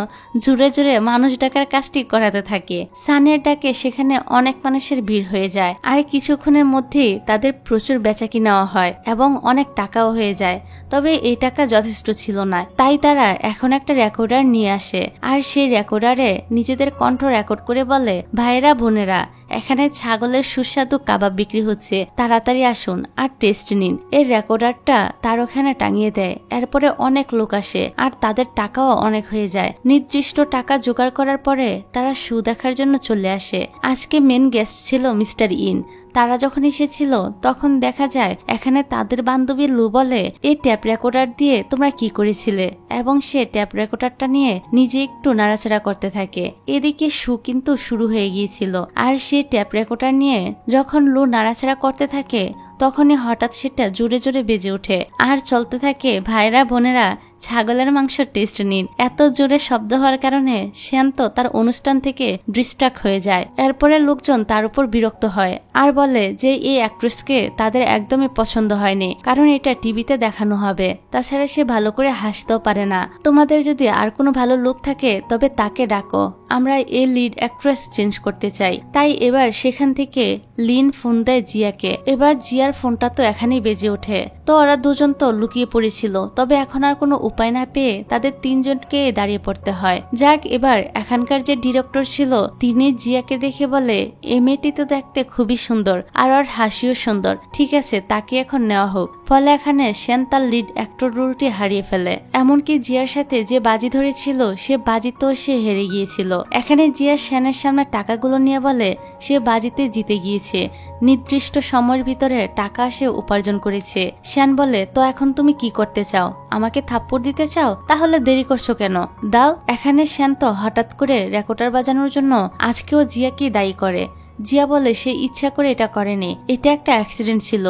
জোরে জোরে মানুষ ডাকার কাজটি করাতে থাকে। সানের ডাকে সেখানে অনেক মানুষের ভিড় হয়ে যায় আর কিছুক্ষণের মধ্যেই তাদের প্রচুর বেচাকি নেওয়া হয় এবং অনেক টাকাও হয়ে যায়। তবে এই টাকা যথেষ্ট ছিল না, তাই তারা এখন একটা রেকর্ডার নিয়ে আসে আর সেই রেকর্ডারে নিজেদের কণ্ঠ রেকর্ড করে বলে, ভাইরা বোনেরা, এখানে ছাগলের সুস্বাদু কাবাব বিক্রি হচ্ছে, তাড়াতাড়ি আসুন আর টেস্ট নিন। এই রেকর্ডারটা তার ওখানে টাঙিয়ে দেয়। এরপরে অনেক লোক আসে আর তাদের টাকাও অনেক হয়ে যায়। নির্দিষ্ট টাকা জোগাড় করার পরে তারা শো দেখার জন্য চলে আসে। আজকে মেন গেস্ট ছিল মিস্টার ইন। তারা যখন এসেছিল তখন দেখা যায় এখানে তাদের বান্ধবী লু বলে, এই ট্যাপ রেকর্ডার দিয়ে তোমরা কি করেছিলে, এবং সে ট্যাপ রেকর্ডারটা নিয়ে নিজে একটু নাড়াচাড়া করতে থাকে। এদিকে শো কিন্তু শুরু হয়ে গিয়েছিল আর সে ট্যাপ রেকর্ডার নিয়ে যখন লু নাড়াচাড়া করতে থাকে তখনই হঠাৎ সেটা জোরে জোরে বেজে ওঠে আর চলতে থাকে, ভাইরা বোনেরা, ছাগলের মাংস টেস্ট নিন। এত জোরে শব্দ হওয়ার কারণে শান্ত তার অনুষ্ঠান থেকে ডিস্ট্রাক্ট হয়ে যায়। এরপরে লোকজন তার উপর বিরক্ত হয় আর বলে যে এই অ্যাক্ট্রেসকে তাদের একদমই পছন্দ হয়নি, কারণ এটা টিভিতে দেখানো হবে, তাছাড়া সে ভালো করে হাসতেও পারে না। তোমাদের যদি আর কোনো ভালো লোক থাকে তবে তাকে ডাকো, আমরা এই লিড অ্যাক্ট্রেস চেঞ্জ করতে চাই। তাই এবার সেখান থেকে লিন ফোন দেয় জিয়াকে। এবার জিয়ার ফোনটা তো এখানেই বেজে ওঠে। তো ওরা দুজন তো লুকিয়ে পড়েছিল, তবে এখন আর কোনো উপায় না পেয়ে তাদের তিনজনকে দাঁড়িয়ে পড়তে হয়। যাক, এবার এখানকার যে ডিরেক্টর ছিল তিনি জিয়াকে দেখে বলে, এই মেয়েটি তো দেখতে খুবই সুন্দর আর ওর হাসিও সুন্দর, ঠিক আছে তাকে এখন নেওয়া হোক। ফলে এখানে শ্যান তার লিড অ্যাক্টর রোলটি হারিয়ে ফেলে। এমনকি জিয়ার সাথে যে বাজি ধরেছিল সে বাজিতেও সে হেরে গিয়েছিল। এখানে জিয়া শ্যানের সামনে টাকাগুলো নিয়ে বলে সে বাজিতে জিতে গিয়েছে, নির্দিষ্ট সময়ের ভিতরে টাকা সে উপার্জন করেছে। শ্যান বলে, তো এখন তুমি কি করতে চাও? আমাকে থাপ্পড় থাপ্পড় দিতে চাও তাহলে দেরি করছো কেন, দাও। এখানে শান্ত হঠাৎ করে রেকর্ডার বাজানোর জন্য আজকেও জিয়াকে দায়ী করে। জিয়া বলে সে ইচ্ছা করে এটা করেনি, এটা একটা অ্যাক্সিডেন্ট ছিল।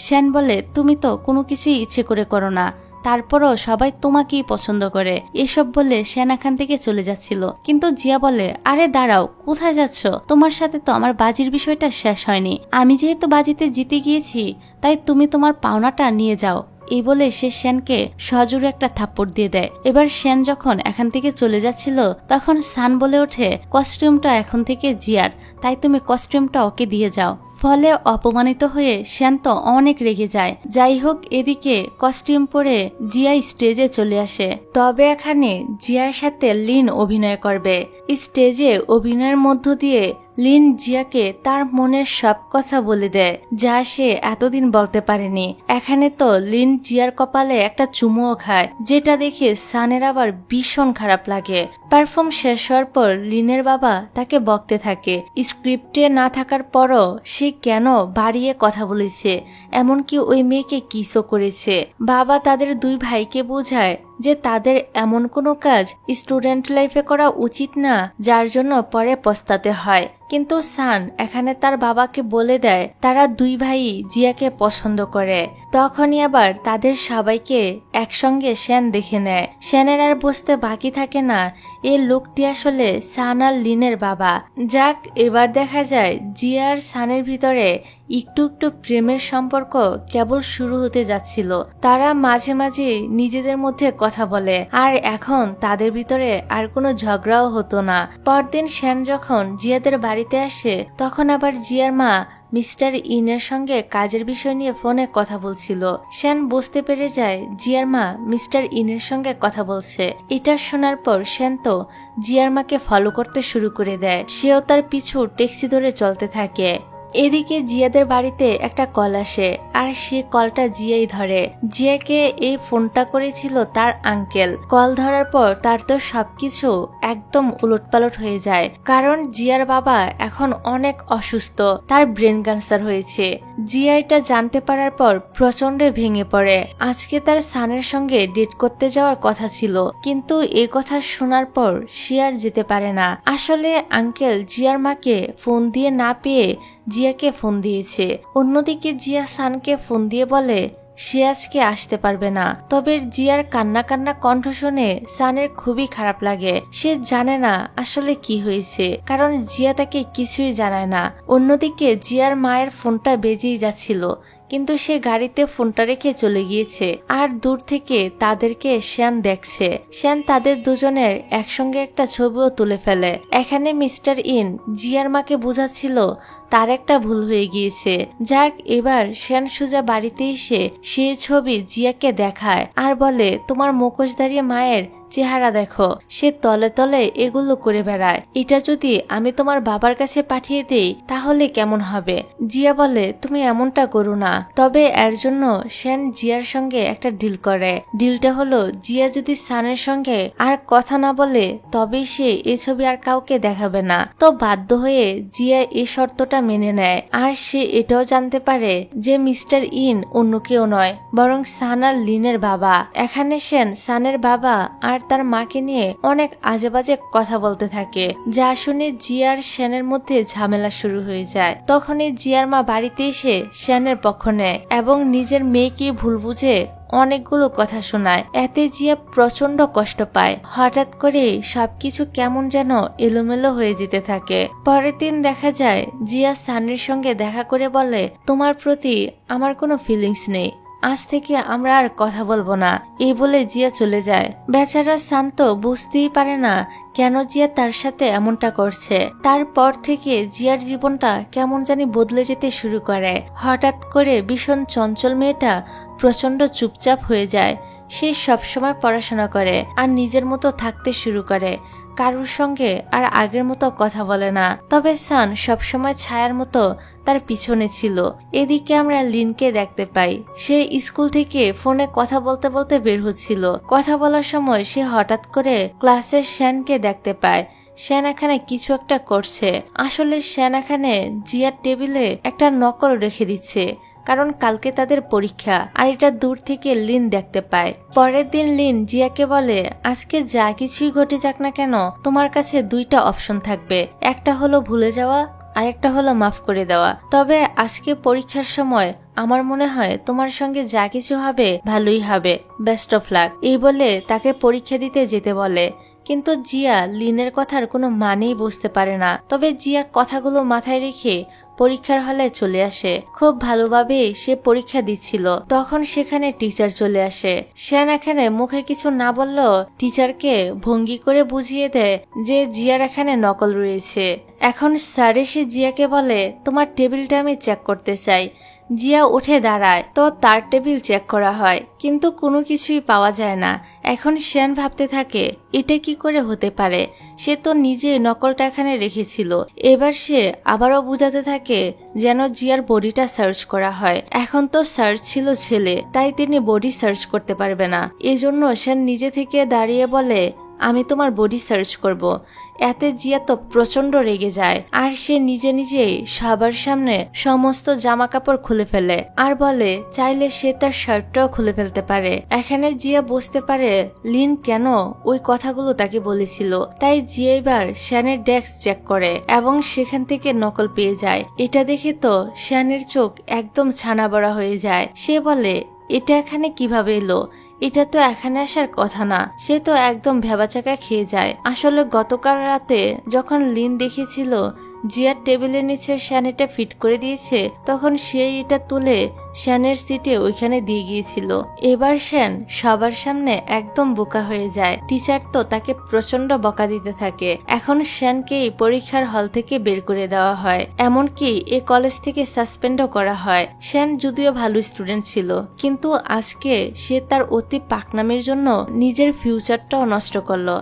শ্যান বলে তুমি তো কোনো কিছুই ইচ্ছে করে করো না, তারপরও সবাই তোমাকেই পছন্দ করে। এসব বলে শ্যান এখান থেকে চলে যাচ্ছিল, কিন্তু জিয়া বলে আরে দাঁড়াও, কোথায় যাচ্ছ? তোমার সাথে তো আমার বাজির বিষয়টা শেষ হয়নি। আমি যেহেতু বাজিতে জিতে গিয়েছি তাই তুমি তোমার পাওনাটা নিয়ে যাও। এই বলে সে শ্যানকে সজোরে একটা থাপ্পড় দিয়ে দেয়। এবার শ্যান যখন এখান থেকে চলে যাচ্ছিল তখন সান বলে ওঠে কস্টিউমটা এখন থেকে জিয়ার, তাই তুমি কস্টিউমটা ওকে দিয়ে যাও। ফলে অপমানিত হয়ে শ্যান তো অনেক রেগে যায়। যাই হোক, এদিকে কস্টিউম পরে জিয়া স্টেজে চলে আসে। তবে এখানে জিয়ার সাথে লিন অভিনয় করবে। স্টেজে অভিনয়ের মধ্য দিয়ে লিন জিয়াকে তার মনের সব কথা বলে দেয়, যা সে এতদিন বলতে পারেনি। এখানে তো লিন জিয়ার কপালে একটা চুমুও খায়, যেটা দেখে সানের আবার ভীষণ খারাপ লাগে। পারফর্ম শেষ হওয়ার পর লিনের বাবা তাকে বকতে থাকে, স্ক্রিপ্টে না থাকার পরও সে কেন বাড়িয়ে কথা বলেছে, এমনকি ওই মেয়েকে কিসও করেছে। বাবা তাদের দুই ভাইকে বোঝায় যে তাদের এমন কোনো কাজ স্টুডেন্ট লাইফে করা উচিত না যার জন্য পরে পস্তাতে হয়। কিন্তু সান এখানে তার বাবাকে বলে দেয় তারা দুই ভাই জিয়াকে পছন্দ করে। তখনই আবার তাদের সবাইকে একসঙ্গে শ্যান দেখে নেয়। শ্যানের আর বুঝতে বাকি থাকে না এই লোকটি আসলে সান আর লিনের বাবা। যাক, এবার দেখা যায় জিয়া আর সানের ভিতরে একটু একটু প্রেমের সম্পর্ক কেবল শুরু হতে যাচ্ছিল। তারা মাঝে মাঝে নিজেদের মধ্যে কথা বলে, আর এখন তাদের ভিতরে আর কোনো ঝগড়াও হতো না। পরদিন শ্যান যখন জিয়াদের বাড়িতে আসে তখন আবার জিয়ার মা মিস্টার ইনের সঙ্গে কাজের বিষয় নিয়ে ফোনে কথা বলছিল। শ্যান বুঝতে পেরে যায় জিয়ার মা মিস্টার ইনের সঙ্গে কথা বলছে। এটা শোনার পর শ্যান তো জিয়ার মাকে ফলো করতে শুরু করে দেয়। সেও তার পিছু ট্যাক্সি ধরে চলতে থাকে। এদিকে জিয়াদের বাড়িতে একটা কল আসে, আর সে কলটা জিয়াই ধরে। জিয়াকে এই ফোনটা করেছিল তার আঙ্কেল। কল ধরার পর তার তো সবকিছু একদম উলটপালট হয়ে যায়, কারণ জিয়ার বাবা এখন অনেক অসুস্থ, তার ব্রেন ক্যান্সার হয়েছে। জিয়া এটা জানতে পারার পর প্রচন্ড ভেঙে পড়ে। আজকে তার সানের সঙ্গে ডেট করতে যাওয়ার কথা ছিল, কিন্তু এই কথা শোনার পর সে আর যেতে পারে না। আসলে আঙ্কেল জিয়ার মাকে ফোন দিয়ে না পেয়ে জিয়াকে ফোন দিয়েছে। অন্যদিকে জিয়া সানকে ফোন দিয়ে বলে সে আজকে আসতে পারবে না। তবে জিয়ার কান্না কান্না কণ্ঠ শুনে সানের খুবই খারাপ লাগে। সে জানে না আসলে কি হয়েছে, কারণ জিয়া তাকে কিছুই জানায় না। অন্যদিকে জিয়ার মায়ের ফোনটা বেজেই যাচ্ছিল, কিন্তু সে গাড়িতে ফোনটা রেখে চলে গিয়েছে। আর দূর থেকে তাদেরকে শ্যান দেখছে। শ্যান তাদের দুজনের একসঙ্গে একটা ছবিও তুলে ফেলে। এখানে মিস্টার ইন জিয়ার মাকে বোঝাচ্ছিল তার একটা ভুল হয়ে গিয়েছে। যাক, এবার শ্যান সোজা বাড়িতে এসে সে ছবি জিয়াকে দেখায় আর বলে তোমার মুখোশধারী মায়ের চেহারা দেখো, সে তলে তলে এগুলো করে বেড়ায়। এটা যদি আমি তোমার বাবার কাছে পাঠিয়ে দেই তাহলে কেমন হবে? জিয়া বলে তুমি এমনটা করো না। তবে এর জন্য শ্যান জিয়ার সঙ্গে একটা ডিল করে। ডিলটা হলো জিয়া যদি সানের সঙ্গে আর কথা না বলে তবেই সে এই ছবি আর কাউকে দেখাবে না। তো বাধ্য হয়ে জিয়া এই শর্তটা মেনে নেয়। আর সে এটাও জানতে পারে যে মিস্টার ইন অন্য কেউ নয়, বরং সান আর লিনের বাবা। এখানে শ্যান সানের বাবা আর তার মাকে নিয়ে অনেক আজেবাজে কথা বলতে থাকে, যা শুনে জিয়ার শ্যানের মধ্যে ঝামেলা শুরু হয়ে যায়। তখনই জিয়ার মা বাড়িতে এসে শ্যানের পক্ষ নেয় এবং নিজের মেয়েকে ভুল বুঝে অনেকগুলো কথা শোনায়। এতে জিয়া প্রচন্ড কষ্ট পায়। হঠাৎ করে সবকিছু কেমন যেন এলোমেলো হয়ে যেতে থাকে। পরের দিন দেখা যায় জিয়া সানির সঙ্গে দেখা করে বলে তোমার প্রতি আমার কোনো ফিলিংস নেই, আজ থেকে আমরা আর কথা বলবো না। এই বলে জিয়া চলে যায়। বেচারা শান্ত বুঝতেই পারে না কেন জিয়া তার সাথে এমনটা করছে। তারপর থেকে জিয়ার জীবনটা কেমন জানি বদলে যেতে শুরু করে। হঠাৎ করে ভীষণ চঞ্চল মেয়েটা প্রচন্ড চুপচাপ হয়ে যায়। সে সবসময় পড়াশোনা করে আর নিজের মতো থাকতে শুরু করে, কারুর সঙ্গে আর আগের মতো কথা বলে না। তবে সান সবসময় ছায়ার মতো তার পিছনে ছিল। এদিকে আমরা লিনকে দেখতে পাই। সে স্কুল থেকে ফোনে কথা বলতে বলতে বের হচ্ছিল। কথা বলার সময় সে হঠাৎ করে ক্লাসের শ্যানকে দেখতে পায়। শ্যান এখানে কিছু একটা করছে। আসলে শ্যান এখানে জিয়ার টেবিলে একটা নকল রেখে দিচ্ছে, কারণ কালকে তাদের পরীক্ষা আর এটা দূর থেকে লিন দেখতে পায়। পরের দিন লিন জিয়াকে বলে, আজকে যা কিছুই ঘটে যাক না কেন তোমার কাছে দুইটা অপশন থাকবে, একটা হলো ভুলে যাওয়া আর একটা হলো মাফ করে দেওয়া। তবে আজকে পরীক্ষার সময় আমার মনে হয় তোমার সঙ্গে যা কিছু হবে ভালোই হবে, বেস্ট অফ লাক। এই বলে তাকে পরীক্ষা দিতে যেতে বলে। কিন্তু জিয়া লিনের কথার কোনো মানেই বুঝতে পারে না। তবে জিয়া কথাগুলো মাথায় রেখে পরীক্ষার হলে চলে আসে। খুব ভালোভাবে সে পরীক্ষা দিচ্ছিল, তখন সেখানে টিচার চলে আসে। শ্যান এখানে মুখে কিছু না বললেও টিচারকে ভঙ্গি করে বুঝিয়ে দেয় যে জিয়ার এখানে নকল রয়েছে। এখন স্যার এসে জিয়াকে বলে, তোমার টেবিলটা আমি চেক করতে চাই। জিয়া উঠে দাঁড়ায়, তো তার টেবিল চেক করা হয়, কিন্তু কোনো কিছুই পাওয়া যায় না। এখন শ্যান ভাবতে থাকে এটা কি করে হতে পারে, সে তো নিজে নকলটা এখানে রেখেছিল। এবার সে আবারও বুঝাতে থাকে যেন জিয়ার বডিটা সার্চ করা হয়। এখন তো সার্চ ছিল ছেলে, তাই তিনি বডি সার্চ করতে পারবে না। এজন্য শ্যান নিজে থেকে দাঁড়িয়ে বলে, আমি তোমার বডি সার্চ করব। এতে জিয়া তো প্রচন্ড রেগে যায় আর সে নিজে নিজেই সবার সামনে সমস্ত জামা কাপড় খুলে ফেলে আর বলে চাইলে সে তার শার্টটাও খুলে ফেলতে পারে। এখানে জিয়া বুঝতে পারে লিন কেন ওই কথাগুলো তাকে বলেছিল। তাই জিয়া এবার শ্যানের ডেস্ক চেক করে এবং সেখান থেকে নকল পেয়ে যায়। এটা দেখে তো শ্যানের চোখ একদম ছানা বড়া হয়ে যায়। সে বলে, এটা এখানে কিভাবে এলো? এটা তো এখানে আসার কথা না। সে তো একদম ভেবাচাকা খেয়ে যায়। আসলে গতকাল রাতে যখন লিন দেখেছিল জিয়ার টেবিলের নিচে শ্যান এটা ফিট করে দিয়েছে, তখন সে এটা তুলে শ্যানের সিটে ওইখানে দিয়ে গিয়েছিল। এবার শ্যান সবার সামনে একদম বোকা হয়ে যায়। টিচার তো তাকে প্রচন্ড বকা দিতে থাকে। এখন শ্যানকে পরীক্ষার হল থেকে বের করে দেওয়া হয়, এমনকি এই কলেজ থেকে সাসপেন্ডও করা হয়। শ্যান যদিও ভালো স্টুডেন্ট ছিল, কিন্তু আজকে সে তার অতি পাকনামির জন্য নিজের ফিউচারটাও নষ্ট করলো।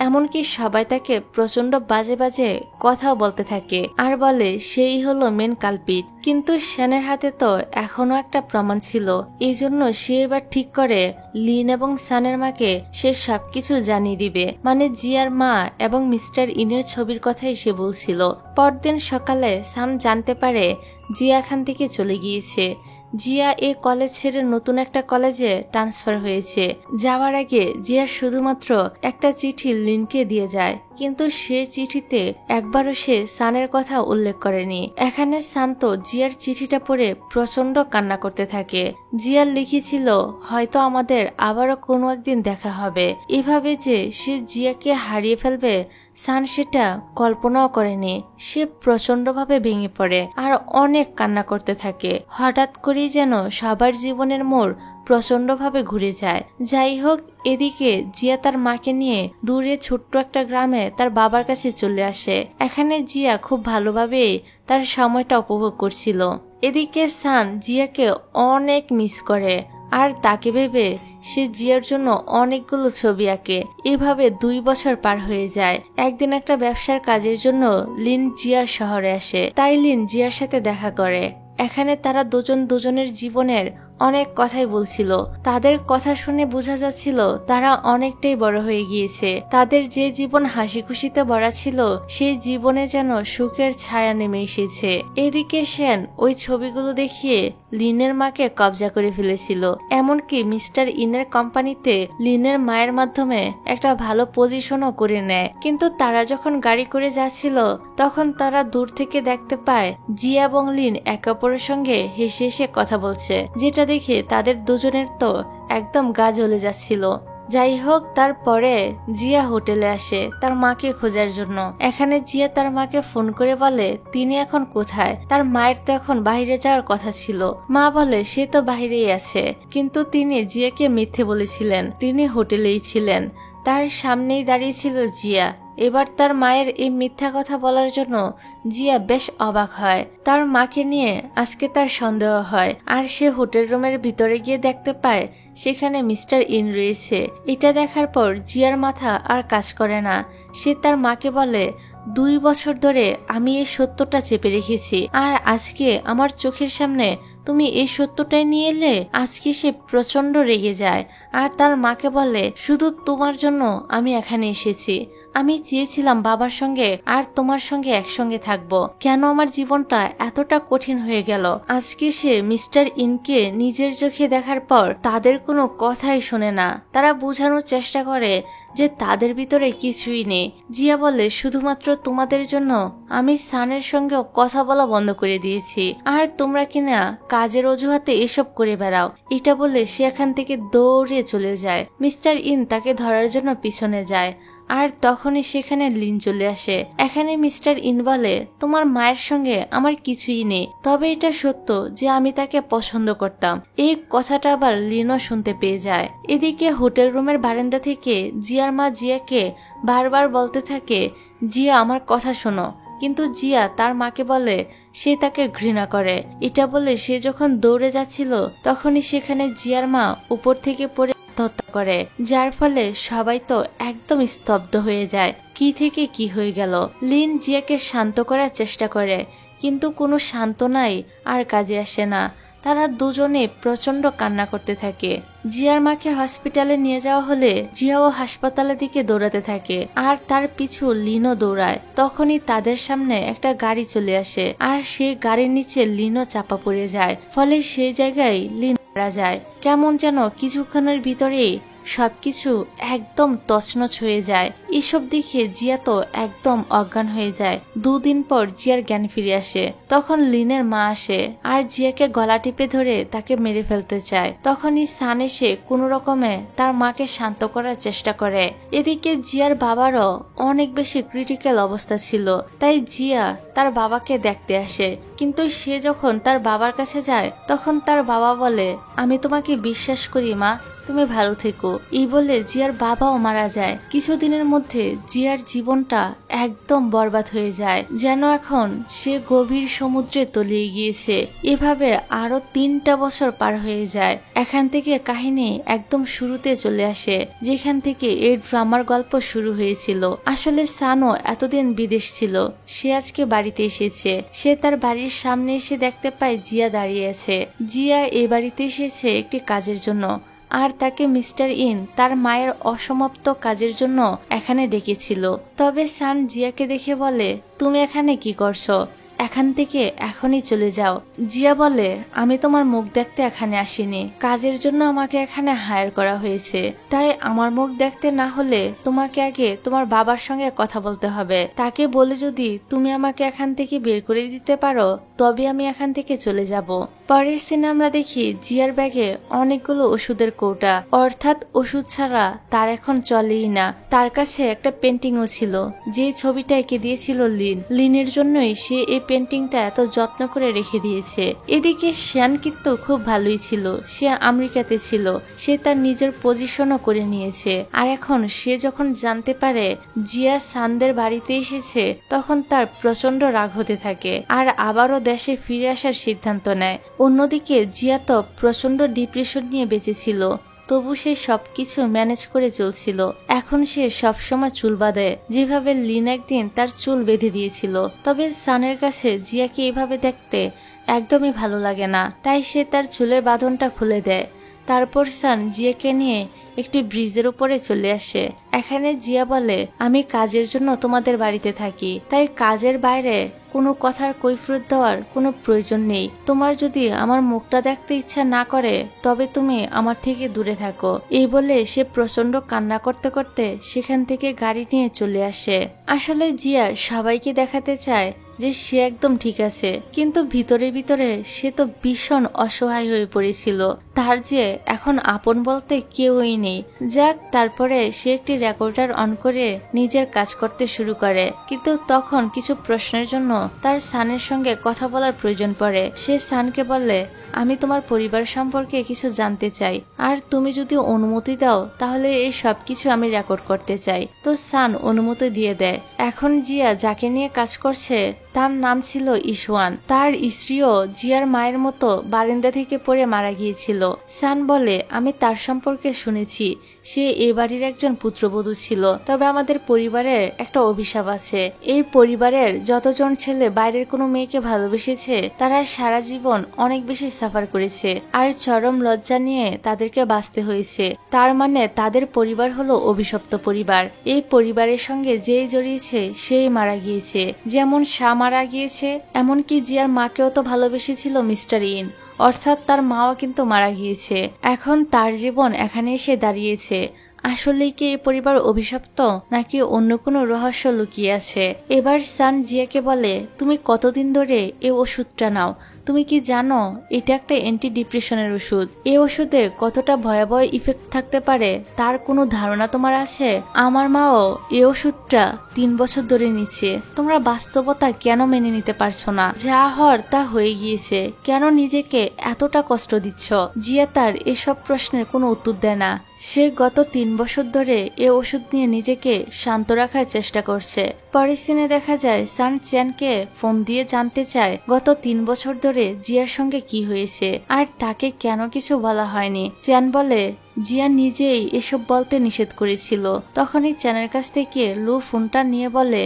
এমনকি সবাই তাকে প্রচন্ড বাজে বাজে কথাও বলতে থাকে আর বলে সেই হলো মেন কালপিট। কিন্তু শ্যানের হাতে তো এখনো একটা প্রমাণ ছিল। এই জন্য সে এবার ঠিক করে লিন এবং সানের মাকে সে সবকিছু জানিয়ে দিবে। মানে জিয়ার মা এবং মিস্টার ইনের ছবির কথাই সে বলছিল। পরদিন সকালে সান জানতে পারে জিয়া এখান থেকে চলে গিয়েছে। জিয়া এই কলেজ ছেড়ে নতুন একটা কলেজে ট্রান্সফার হয়েছে। যাওয়ার আগে জিয়া শুধুমাত্র একটা চিঠি লিনকে দিয়ে যায়, কিন্তু সে চিঠিতে একবারও সে সানের কথা উল্লেখ করেনি। এখানে সান তো জিয়ার চিঠিটা পড়ে প্রচন্ড কান্না করতে থাকে। জিয়ার লিখেছিল হয়তো আমাদের আবারও কোনো একদিন দেখা হবে। এভাবে যে সে জিয়াকে হারিয়ে ফেলবে সান সেটা কল্পনাও করেনি। সে প্রচন্ডভাবে ভেঙে পড়ে আর অনেক কান্না করতে থাকে। হঠাৎ করেই যেন সবার জীবনের মোড় প্রচন্ডভাবে ঘুরে যায়। যাই হোক, এদিকে জিয়া তার মাকে নিয়ে দূরে ছোট্ট একটা গ্রামে তার বাবার কাছে চলে আসে। এখানে জিয়া খুব ভালোভাবে তার সময়টা উপভোগ করছিল। এদিকে সান জিয়াকে অনেক মিস করে আর তাকে ভেবে সে জিয়ার জন্য অনেকগুলো ছবি আঁকে। এভাবে 2 বছর পার হয়ে যায়। একদিন একটা ব্যবসার কাজের জন্য লিন জিয়ার শহরে আসে। তাই লিন জিয়ার সাথে দেখা করে। এখানে তারা দুজন দুজনের জীবনের অনেক কথাই বলছিল। তাদের কথা শুনে বোঝা যাচ্ছিল তারা অনেকটাই বড় হয়ে গিয়েছে। তাদের যে জীবন হাসি খুশিতে ভরা ছিল সেই জীবনে যেন সুখের ছায়া নেমে এসেছে। এদিকে শ্যান ওই ছবিগুলো দেখিয়ে লিনের মাকে কবজা করে ফেলেছিল। এমনকি মিস্টার ইনের কোম্পানিতে লিনের মায়ের মাধ্যমে একটা ভালো পজিশনও করে নেয়। কিন্তু তারা যখন গাড়ি করে যাচ্ছিল তখন তারা দূর থেকে দেখতে পায় জিয়া এবং লিন একে অপরের সঙ্গে হেসে হেসে কথা বলছে, যেটা দেখে তাদের দুজনের তো একদম গা জ্বলে যাচ্ছিল। যাই হোক, তারপরে জিয়া হোটেলে আসে তার মাকে খোঁজার জন্য। এখানে জিয়া তার মাকে ফোন করে বলে তিনি এখন কোথায়। তার মায়ের তো এখন বাইরে যাওয়ার কথা ছিল। মা বলে সে তো বাইরেই আছে, কিন্তু তিনি জিয়াকে মিথ্যে বলেছিলেন, তিনি হোটেলেই ছিলেন। তার সামনেই দাঁড়িয়ে ছিল জিয়া। এবার তার মায়ের এই মিথ্যা কথা বলার জন্য জিয়া বেশ অবাক হয়। তার মাকে নিয়ে আজকে তার সন্দেহ হয় আর সে হোটেল রুমের ভিতরে গিয়ে দেখতে পায় সেখানে মিস্টার ইন রয়েছে। এটা দেখার পর জিয়ার মাথা আর কাজ করে না। সে তার মাকে বলে 2 বছর ধরে আমি এই সত্যটা চেপে রেখেছি আর আজকে আমার চোখের সামনে তুমি এই সত্যটাই নিয়ে এলে। আজকে সে প্রচন্ড রেগে যায় আর তার মাকে বলে শুধু তোমার জন্য আমি এখানে এসেছি আমি চেয়েছিলাম বাবার সঙ্গে আর তোমার সঙ্গে একসঙ্গে থাকবো, কেন আমার জীবনটা এতটা কঠিন হয়ে গেল। আজকে সে মিস্টার ইনকে নিজের চোখে দেখার পর তাদের কোনো কথাই শোনে না। তারা বোঝানোর চেষ্টা করে যে তাদের ভিতরে কিছুই নেই। জিয়া বলে, শুধুমাত্র তোমাদের জন্য আমি সানের সঙ্গে কথা বলা বন্ধ করে দিয়েছি, আর তোমরা কিনা কাজের অজুহাতে এসব করে বেড়াও। এটা বলে সে এখান থেকে দৌড়ে চলে যায়। মিস্টার ইন তাকে ধরার জন্য পিছনে যায়, আর তখনই সেখানে লিন চলে আসে। এখানে মিস্টার ইন বলে, তোমার মায়ের সঙ্গে আমার কিছুই নেই, তবে এটা সত্য যে আমি তাকে পছন্দ করতাম। এই কথাটা আবার লিনও শুনতে পেয়ে যায়। এদিকে হোটেল রুমের বারান্দা থেকে জিয়ার মা জিয়াকে বারবার বলতে থাকে, জিয়া আমার কথা শোনো। কিন্তু জিয়া তার মাকে বলে সে তাকে ঘৃণা করে। এটা বলে সে যখন দৌড়ে যাচ্ছিল তখনই সেখানে জিয়ার মা উপর থেকে পড়ে হত্যা করে, যার ফলে সবাই তো একদম স্তব্ধ হয়ে যায়। কি থেকে কি হয়ে গেল। লিন জিয়াকে শান্ত করার চেষ্টা করে, কিন্তু কোনো সান্ত্বনাই আর কাজে আসে না। তারা দুজনে প্রচন্ড কান্না করতে থাকে। জিয়ার মাকে হসপিটালে নিয়ে যাওয়া হলে জিয়াও হাসপাতালের দিকে দৌড়াতে থাকে, আর তার পিছু লিনও দৌড়ায়। তখনই তাদের সামনে একটা গাড়ি চলে আসে, আর সেই গাড়ির নিচে লিনও চাপা পড়ে যায়। ফলে সেই জায়গায় লিন মারা যায়। কেমন যেন কিছুক্ষণের ভিতরেই সবকিছু একদম তছনছ হয়ে যায়। এসব দেখে জিয়া তো একদম অজ্ঞান হয়ে যায়। দুদিন পর জিয়ার জ্ঞান ফিরে আসে। তখন লিনের মা আসে আর জিয়াকে গলা টিপে ধরে তাকে মেরে ফেলতে চায়। তখনই সান এসে কোনো রকমে তার মাকে শান্ত করার চেষ্টা করে। এদিকে জিয়ার বাবারও অনেক বেশি ক্রিটিক্যাল অবস্থা ছিল, তাই জিয়া তার বাবাকে দেখতে আসে। কিন্তু সে যখন তার বাবার কাছে যায় তখন তার বাবা বলে, আমি তোমাকে বিশ্বাস করি মা, তুমি ভালো থেকো। এই বলে জিয়ার বাবাও মারা যায়। কিছুদিনের মধ্যে জিয়ার জীবনটা একদম বরবাদ হয়ে যায়, যেন এখন সে গভীর সমুদ্রে তলিয়ে গিয়েছে। এভাবে আরো 3টা বছর পার হয়ে যায়। এখান থেকে কাহিনী একদম শুরুতে চলে আসে, যেখান থেকে এই ড্রামার গল্প শুরু হয়েছিল। আসলে সানও এতদিন বিদেশ ছিল, সে আজকে বাড়িতে এসেছে। সে তার বাড়ির সামনে এসে দেখতে পায় জিয়া দাঁড়িয়ে আছে। জিয়া এই বাড়িতে এসেছে একটি কাজের জন্য, আর তাকে মিস্টার ইন তার মায়ের অসমাপ্ত কাজের জন্য এখানে ডেকেছিল। তবে সান জিয়াকে দেখে বলে, তুমি এখানে কি করছো? এখান থেকে এখনই চলে যাও। জিয়া বলে, আমি তোমার মুখ দেখতে এখানে আসিনি, কাজের জন্য আমাকে এখানে হায়ার করা হয়েছে। তাই আমার মুখ দেখতে না হলে তোমাকে আগে তোমার বাবার সঙ্গে কথা বলতে হবে। তাকে বলে যদি তুমি আমাকে এখান থেকে বের করে দিতে পারো তবে আমি এখান থেকে চলে যাব। পরের সিনে আমরা দেখি জিয়ার ব্যাগে অনেকগুলো ওষুধের কৌটা, অর্থাৎ ওষুধ ছাড়া তার এখন চলেই না। তার কাছে একটা পেন্টিংও ছিল, যে ছবিটা এঁকে দিয়েছিল লিনের জন্যই সে এই পেন্টিংটা এত যত্ন করে রেখে দিয়েছে। এদিকে শ্যান কিন্তু খুব ভালোই ছিল, সে আমেরিকাতে ছিল, সে তার নিজের পজিশনও করে নিয়েছে। আর এখন সে যখন জানতে পারে জিয়া সানদের বাড়িতে এসেছে তখন তার প্রচন্ড রাগ হতে থাকে, আর আবারও দেশে ফিরে আসার সিদ্ধান্ত নেয়। অন্যদিকে জিয়া তো প্রচন্ড ডিপ্রেশন নিয়ে বেঁচেছিল, তবু সে সবকিছু ম্যানেজ করে চলছিল। এখন সে সবসময় চুল বাঁধে, যেভাবে লিন একদিন তার চুল বেঁধে দিয়েছিল। তবে সানের কাছে জিয়াকে এভাবে দেখতে একদমই ভালো লাগে না, তাই সে তার চুলের বাঁধনটা খুলে দেয়। তারপর সান জিয়াকে নিয়ে একটি ব্রিজের উপরে চলে আসে। এখানে জিয়া বলে, আমি কাজের জন্য তোমাদের বাড়িতে থাকি, তাই কাজের বাইরে কোনো কথার কৈফিয়ত দেওয়ার কোনো প্রয়োজন নেই। তোমার যদি আমার মুখটা দেখতে ইচ্ছা না করে তবে তুমি আমার থেকে দূরে থাকো। এই বলে সে প্রচন্ড কান্না করতে করতে সেখান থেকে গাড়ি নিয়ে চলে আসে। আসলে জিয়া সবাইকে দেখাতে চায় যে সে একদম ঠিক আছে, কিন্তু ভিতরে ভিতরে সে তো ভীষণ অসহায় হয়ে পড়েছিল। তার যে এখন আপন বলতে কেউই নেই। যাক, তারপরে সে একটি রেকর্ডার অন করে নিজের কাজ করতে শুরু করে। কিন্তু তখন কিছু প্রশ্নের জন্য তার সানের সঙ্গে কথা বলার প্রয়োজন পড়ে। সে সানকে বলে, আমি তোমার পরিবার সম্পর্কে কিছু জানতে চাই, আর তুমি যদি অনুমতি দাও তাহলে এই সবকিছু আমি রেকর্ড করতে চাই। তো সান অনুমতি দিয়ে দেয়। এখন জিয়া যাকে নিয়ে কাজ করছে তার নাম ছিল ইশওয়ান। তার স্ত্রীও জিয়ার মায়ের মতো বারান্দা থেকে পড়ে মারা গিয়েছিল। সান বলে, আমি তার সম্পর্কে শুনেছি সে এই বাড়ির একজন পুত্রবধূ ছিল। তবে আমাদের পরিবারের একটা অভিশাপ আছে। এই পরিবারের যতজন ছেলে বাইরের কোনো মেয়েকে ভালোবেসেছে তারা সারা জীবন অনেক বেশি সাফার করেছে আর চরম লজ্জা নিয়ে তাদেরকে বাঁচতে হয়েছে। তার মানে তাদের পরিবার হলো অভিশপ্ত পরিবার। এই পরিবারের সঙ্গে যেই জড়িয়েছে সেই মারা গিয়েছে। যেমন শাহ মারা গিয়েছে, এমনকি জিয়ার মাকেও তো ভালোবেসেছিল মিস্টার ইন, অর্থাৎ তার মাও কিন্তু মারা গিয়েছে। এখন তার জীবন এখানে এসে দাঁড়িয়েছে। আসলে কি এই পরিবার অভিশপ্ত নাকি অন্য কোনো রহস্য লুকিয়ে আছে? এবার সান জিয়াকে বলে, তুমি কতদিন ধরে এই ওষুধটা নাও? তুমি কি জানো এটা একটা অ্যান্টি ডিপ্রেশনের ওষুধ? এই ওষুধে কতটা ভয়াবহ ইফেক্ট থাকতে পারে তার কোনো ধারণা তোমার আছে? আমার মাও এই ওষুধটা 3 বছর ধরে নিচ্ছে। তোমরা বাস্তবতা কেন মেনে নিতে পারছো না? যা হওয়ার তা হয়ে গিয়েছে, কেন নিজেকে এতটা কষ্ট দিচ্ছ? জিয়া তার এসব প্রশ্নের কোনো উত্তর দেয় না। সে গত 3 বছর ধরে এ ওষুধ নিয়ে নিজেকে শান্ত রাখার চেষ্টা করছে। পরের সিনে দেখা যায় সান চ্যানকে ফোন দিয়ে জানতে চায় গত 3 বছর ধরে জিয়ার সঙ্গে কি হয়েছে আর তাকে কেন কিছু বলা হয়নি। চ্যান বলে জিয়া নিজেই এসব বলতে নিষেধ করেছিল। তখনই চ্যানের কাছ থেকে লু ফোনটা নিয়ে বলে,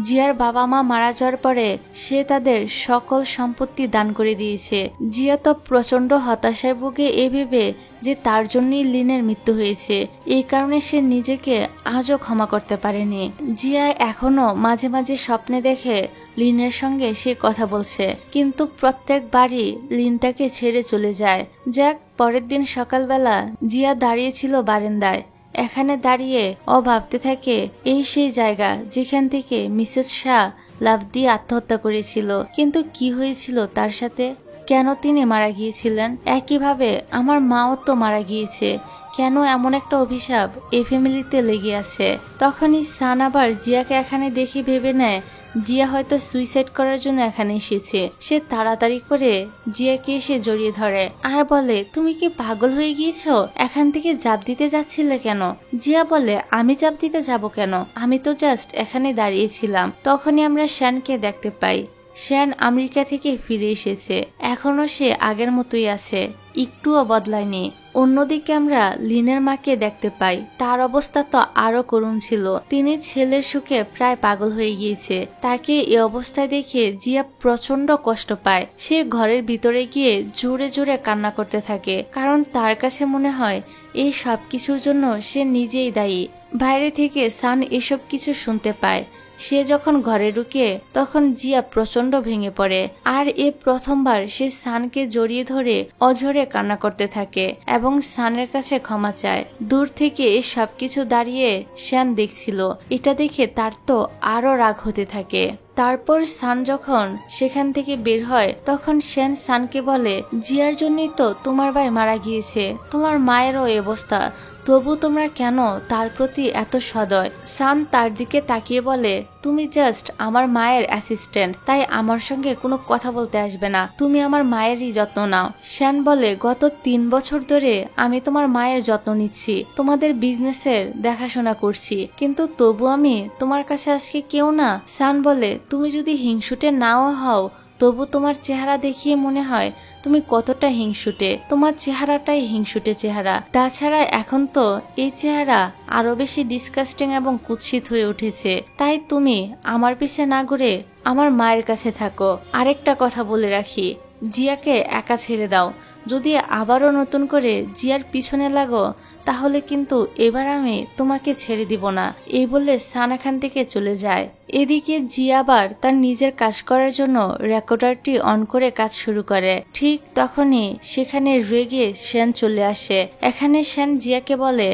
জিয়ার বাবা মা মারা যাওয়ার পরে সে তাদের সকল সম্পত্তি দান করে দিয়েছে। জিয়া তো প্রচন্ড হতাশায় ভুগে এই ভেবে যে তার জন্যই লিনের মৃত্যু হয়েছে। এই কারণে সে নিজেকে আজও ক্ষমা করতে পারেনি। জিয়া এখনো মাঝে মাঝে স্বপ্নে দেখে লিনের সঙ্গে সে কথা বলছে, কিন্তু প্রত্যেকবারই লিন তাকে ছেড়ে চলে যায়। যাক, পরের দিন সকালবেলা জিয়া দাঁড়িয়েছিল বারান্দায়। এখানে দাঁড়িয়ে ও ভাবতে থাকে এই সেই জায়গা যেখান থেকে মিসেস শাহ লাফ দিয়ে আত্মহত্যা করেছিল। কিন্তু কি হয়েছিল তার সাথে? কেন তিনি মারা গিয়েছিলেন? একইভাবে আমার মাও তো মারা গিয়েছে। কেন এমন একটা অভিশাপ এই ফ্যামিলিতে লেগে আছে? তখনই সান আবার জিয়াকে এখানে দেখে ভেবে নেয় জিয়া হয়তো সুইসাইড করার জন্য এখানে এসেছে। সে তাড়াতাড়ি করে জিয়াকে এসে জড়িয়ে ধরে আর বলে, তুমি কি পাগল হয়ে গিয়েছো? এখান থেকে জাপ দিতে যাচ্ছিলে কেন? জিয়া বলে, আমি জাপ দিতে যাব কেন? আমি তো জাস্ট এখানে দাঁড়িয়েছিলাম। তখনই আমরা শ্যানকে দেখতে পাই। শ্যান আমেরিকা থেকে ফিরে এসেছে। এখনো সে আগের মতোই আছে, একটুও বদলায়নি। অন্যদিকে আমরা লিনের মাকে দেখতে পাই। তার অবস্থা তো আরো করুণ ছিল। তিনি ছেলের সুখে প্রায় পাগল হয়ে গিয়েছে। তাকে এই অবস্থায় দেখে জিয়া প্রচন্ড কষ্ট পায়। সে ঘরের ভিতরে গিয়ে জোরে জোরে কান্না করতে থাকে, কারণ তার কাছে মনে হয় এই সব কিছুর জন্য সে নিজেই দায়ী। বাইরে থেকে সান এসব কিছু শুনতে পায়। সে যখন ঘরে ঢুকে তখন জিয়া প্রচন্ড ভেঙে পড়ে আর এ প্রথমবার সে সানকে জড়িয়ে ধরে অঝরে কান্না করতে থাকে এবং সানের কাছে ক্ষমা চায়। দূর থেকে সবকিছু দাঁড়িয়ে শ্যান দেখছিল। এটা দেখে তার তো আরো রাগ হতে থাকে। তারপর সান যখন সেখান থেকে বের হয় তখন শ্যান সানকে বলে, জিয়ার জন্যই তো তোমার ভাই মারা গিয়েছে, তোমার মায়েরও এই অবস্থা, তবু তোমরা কেন তার প্রতি এত সদয়? সান তার দিকে তাকিয়ে বলে, তুমি জাস্ট আমার মায়ের অ্যাসিস্ট্যান্ট, তাই আমার সঙ্গে কোনো কথা বলতে আসবে না। তুমি আমার মায়েরই যত্ন নাও। শ্যান বলে, গত 3 বছর ধরে আমি তোমার মায়ের যত্ন নিচ্ছি, তোমাদের বিজনেসের দেখাশোনা করছি, কিন্তু তবু আমি তোমার কাছে আজকে কেউ না। সান বলে, তুমি যদি হিংসুটে নাও হও তবু তোমার চেহারা দেখিয়ে মনে হয় তুমি কতটা হিংসুটে। তোমার চেহারাটাই হিংসুটে চেহারা। তাছাড়া এখন তো এই চেহারা আরো বেশি ডিসকাস্টিং এবং কুৎসিত হয়ে উঠেছে। তাই তুমি আমার পিছে না ঘুরে আমার মায়ের কাছে থাকো। আরেকটা কথা বলে রাখি, জিয়াকে একা ছেড়ে দাও। যদি আবারও নতুন করে জিয়ার পিছনে লাগো তাহলে কিন্তু এবার আমি তোমাকে ছেড়ে দিব না। এই বলে সান এখান থেকে চলে যায়। এদিকে জিয়া আবার তার নিজের কাজ করার জন্য রেকর্ডারটি অন করে কাজ শুরু করে। ঠিক তখনই সেখানে রেগে শ্যান চলে আসে। এখানে শ্যান জিয়াকে বলে,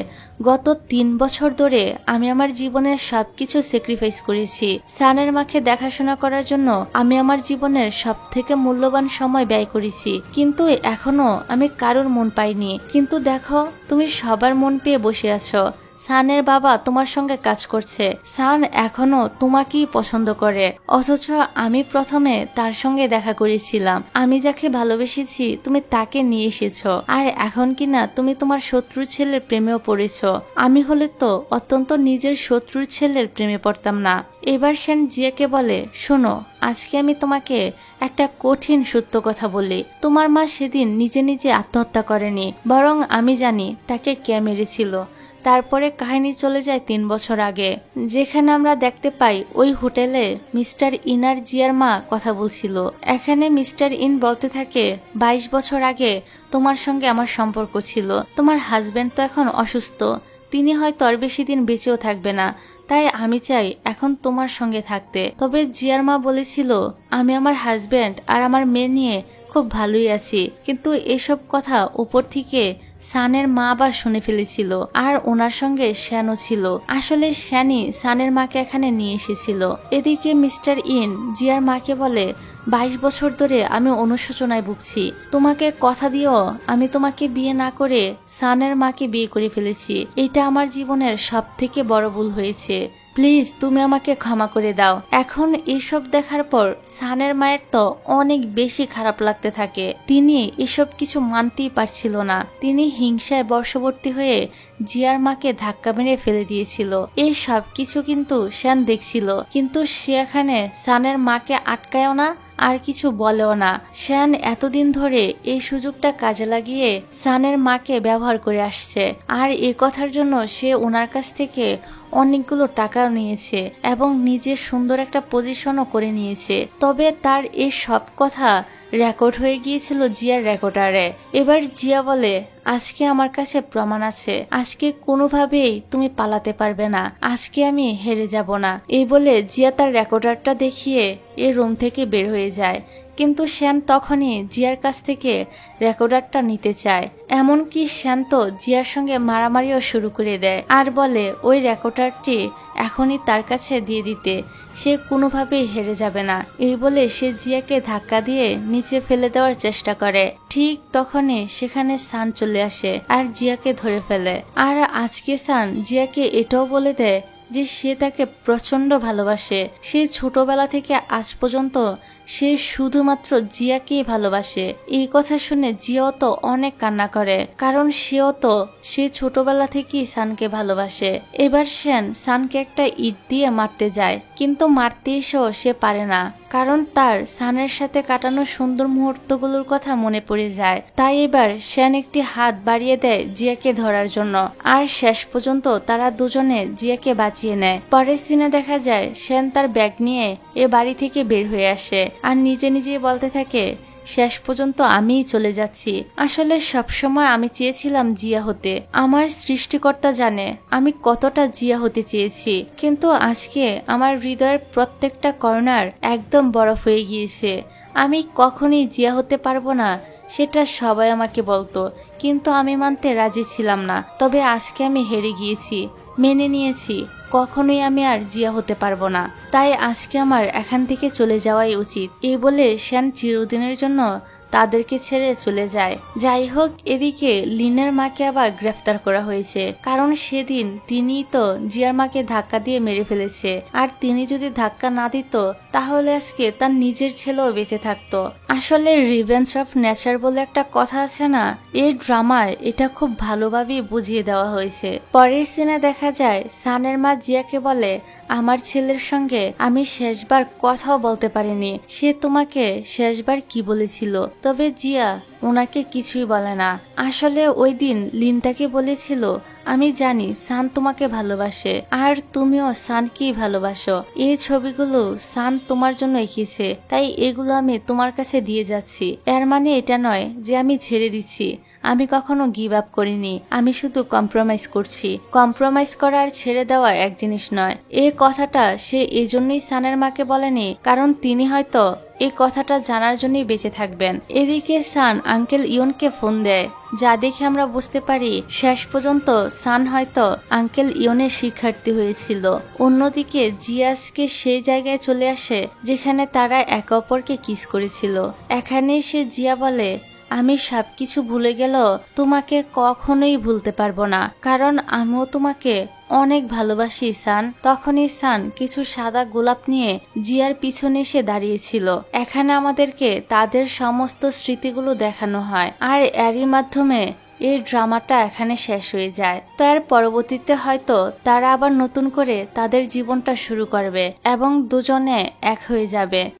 গত 3 বছর ধরে আমি আমার জীবনের সবকিছু স্যাক্রিফাইস করেছি। সানের মাকে দেখাশোনা করার জন্য আমি আমার জীবনের সবথেকে মূল্যবান সময় ব্যয় করেছি, কিন্তু এখনো আমি কারোর মন পাইনি। কিন্তু দেখো, তুমি সবার মন পেয়ে বসে আছো। সানের বাবা তোমার সঙ্গে কাজ করছে, সান এখনো তোমাকেই পছন্দ করে, অথচ আমি প্রথমে তার সঙ্গে দেখা করেছিলাম। আমি যাকে ভালোবেসেছি তুমি তাকে নিয়ে এসেছো, আর এখন কিনা তুমি তোমার শত্রুর ছেলের প্রেমেও পড়েছো। আমি হলে তো অত্যন্ত নিজের শত্রুর ছেলের প্রেমে পড়তাম না। এবার সেন জিয়াকে বলে, শোনো, আজকে আমি তোমাকে একটা কঠিন সত্য কথা বলি। তোমার মা সেদিন নিজে নিজে আত্মহত্যা করেনি, বরং আমি জানি তাকে কে মেরেছিল। তারপরে কাহিনী চলে যায় 3 বছর আগে, যেখানে আমরা দেখতে পাই ওই হোটেলে মিস্টার ইন আর জিয়ার মা কথা বলছিল। এখানে মিস্টার ইন বলতে থাকে, 22 বছর আগে তোমার সঙ্গে আমার সম্পর্ক ছিল, তোমার হাজবেন্ড তো এখন অসুস্থ, তিনি হয়তো আর বেশি দিন বেঁচেও থাকবে না, তাই আমি চাই এখন তোমার সঙ্গে থাকতে। তবে জিয়ার মা বলেছিল, আমি আমার হাজবেন্ড আর আমার মেয়ে নিয়ে খুব ভালোই আছি, কিন্তু এসব কথা উপর থেকে সানের মা আবার শুনে ফেলেছিল, আর ওনার সঙ্গে শ্যানও ছিল। আসলে শ্যানই সানের মাকে এখানে নিয়ে এসেছিল। এদিকে মিস্টার ইন জিয়ার মাকে বলে, 22 বছর ধরে আমি অনুশোচনায় ভুগছি, তোমাকে কথা দিয়েও আমি তোমাকে বিয়ে না করে সানের মাকে বিয়ে করে ফেলেছি। এটা আমার জীবনের সব থেকে বড় ভুল হয়েছে, প্লিজ তুমি আমাকে ক্ষমা করে দাও। এখন এসব দেখার পর সানের মায়ের তো অনেক বেশি খারাপ লাগতে থাকে। তিনি এসব কিছু মানতেই পারছিল না। তিনি হিংসায় বশবর্তী হয়ে জিয়ার মাকে ধাক্কা মেরে ফেলে দিয়েছিল। এই সব কিছু কিন্তু শ্যান দেখছিল, কিন্তু সে এখানে সানের মাকে আটকায়ও না, আর কিছু বলেও না। শ্যান এতদিন ধরে এই সুযোগটা কাজে লাগিয়ে সানের মাকে ব্যবহার করে আসছে, আর এই কথার জন্য সে ওনার কাছ থেকে অনেকগুলো টাকাও নিয়েছে এবং নিজের সুন্দর একটা পজিশনও করে নিয়েছে। তবে তার এই সব কথা রেকর্ড হয়ে গিয়েছিল জিয়ার রেকর্ডারে। এবার জিয়া বলে, আজকে আমার কাছে প্রমাণ আছে, আজকে কোনোভাবেই তুমি পালাতে পারবে না, আজকে আমি হেরে যাব না। এই বলে জিয়া তার রেকর্ডারটা দেখিয়ে এই রুম থেকে বের হয়ে যায়। কিন্তু শ্যান তখনই জিয়ার কাছ থেকে রেকর্ডারটা নিতে চায়। এমনকি শ্যান তো জিয়ার সঙ্গে মারামারিও শুরু করে দেয়, আর বলে ওই রেকর্ডারটি এখনই তার কাছে দিয়ে দিতে, সে কোনোভাবেই হেরে যাবে না। এই বলে সে জিয়াকে ধাক্কা দিয়ে নিচে ফেলে দেওয়ার চেষ্টা করে। ঠিক তখনই সেখানে সান চলে আসে আর জিয়াকে ধরে ফেলে। আর আজকে সান জিয়াকে এটাও বলে দেয় যে সে তাকে প্রচন্ড ভালোবাসে। সে ছোটবেলা থেকে আজ পর্যন্ত সে শুধুমাত্র জিয়াকেই ভালোবাসে। এই কথা শুনে জিয়াও তো অনেক কান্না করে, কারণ সে ছোটবেলা থেকেই সানকে ভালোবাসে। এবার শ্যান সানকে একটা ইট দিয়ে মারতে যায়, কিন্তু মারতে এসেও সে পারে না, কারণ তার সানের সাথে কাটানো সুন্দর মুহূর্তগুলোর কথা মনে পড়ে যায়। তাই এবার শ্যান একটি হাত বাড়িয়ে দেয় জিয়াকে ধরার জন্য, আর শেষ পর্যন্ত তারা দুজনে জিয়াকে বাঁচিয়ে নেয়। পরের সিনে দেখা যায় শ্যান তার ব্যাগ নিয়ে এ বাড়ি থেকে বের হয়ে আসে, আর নিজে নিজেই বলতে থাকে, শেষ পর্যন্ত আমিই চলে যাচ্ছি। আসলে সবসময় আমি চেয়েছিলাম জিয়া হতে। আমার সৃষ্টিকর্তা জানে আমি কতটা জিয়া হতে চেয়েছি, কিন্তু আজকে আমার হৃদয়ের প্রত্যেকটা কর্নার একদম বরফ হয়ে গিয়েছে। আমি কখনোই জিয়া হতে পারবো না, সেটা সবাই আমাকে বলতো, কিন্তু আমি মানতে রাজি ছিলাম না। তবে আজকে আমি হেরে গিয়েছি, মেনে নিয়েছি কখনোই আমি আর জিয়া হতে পারবো না। তাই আজকে আমার এখান থেকে চলে যাওয়াই উচিত। এই বলে শ্যান চিরদিনের জন্য তাদেরকে ছেড়ে চলে যায়। যাই হোক, এদিকে লিনের মাকে আবার গ্রেফতার করা হয়েছে, কারণ সেদিন তিনিই তো জিয়ার মাকে ধাক্কা দিয়ে মেরে ফেলেছে, আর তিনি যদি ধাক্কা না দিত তাহলে আজকে তার নিজের ছেলেও বেঁচে থাকতো। আসলে রিভেঞ্জ অফ নেচার বলে একটা কথা আছে না, এই ড্রামায় এটা খুব ভালোভাবেই বুঝিয়ে দেওয়া হয়েছে। পরের সিনে দেখা যায় সানের মা জিয়াকে বলে, আমার ছেলের সঙ্গে আমি শেষবার কথাও বলতে পারিনি, সে তোমাকে শেষবার কি বলেছিল? তবে জিয়া ওনাকে কিছুই বলে না। আসলে ওই দিন লিন তাকে বলেছিল, আমি জানি সান তোমাকে ভালোবাসে, আর তুমিও সানকেই ভালোবাসো। এই ছবিগুলো সান তোমার জন্য এঁকেছে, তাই এগুলো আমি তোমার কাছে দিয়ে যাচ্ছি। এর মানে এটা নয় যে আমি ছেড়ে দিচ্ছি, আমি কখনো গিভ আপ করিনি, আমি শুধু কম্প্রোমাইজ করছি। কম্প্রোমাইজ করা আর ছেড়ে দেওয়া এক জিনিস নয়। এই কথাটা সে এজন্যই সানের মাকে বলেনি, কারণ তিনি হয়তো এই কথাটা জানার জন্যই বেঁচে থাকবেন। এদিকে সান আঙ্কেল ইয়নকে ফোন দেয়, যা দেখে আমরা বুঝতে পারি শেষ পর্যন্ত সান হয়তো আঙ্কেল ইয়নের শিক্ষার্থী হয়েছিল। অন্যদিকে জিয়াসকে সেই জায়গায় চলে আসে যেখানে তারা একে অপরকে কিস করেছিল। এখানে সে জিয়া বলে, আমি সবকিছু ভুলে গেলেও তোমাকে কখনোই ভুলতে পারবো না, কারণ আমিও তোমাকে অনেক ভালোবাসি সান। তখনই সান কিছু সাদা গোলাপ নিয়ে জিয়ার পিছনে এসে দাঁড়িয়েছিল। এখানে আমাদেরকে তাদের সমস্ত স্মৃতিগুলো দেখানো হয়, আর এরই মাধ্যমে এই ড্রামাটা এখানে শেষ হয়ে যায়। তো এর পরবর্তীতে হয়তো তারা আবার নতুন করে তাদের জীবনটা শুরু করবে এবং দুজনে এক হয়ে যাবে।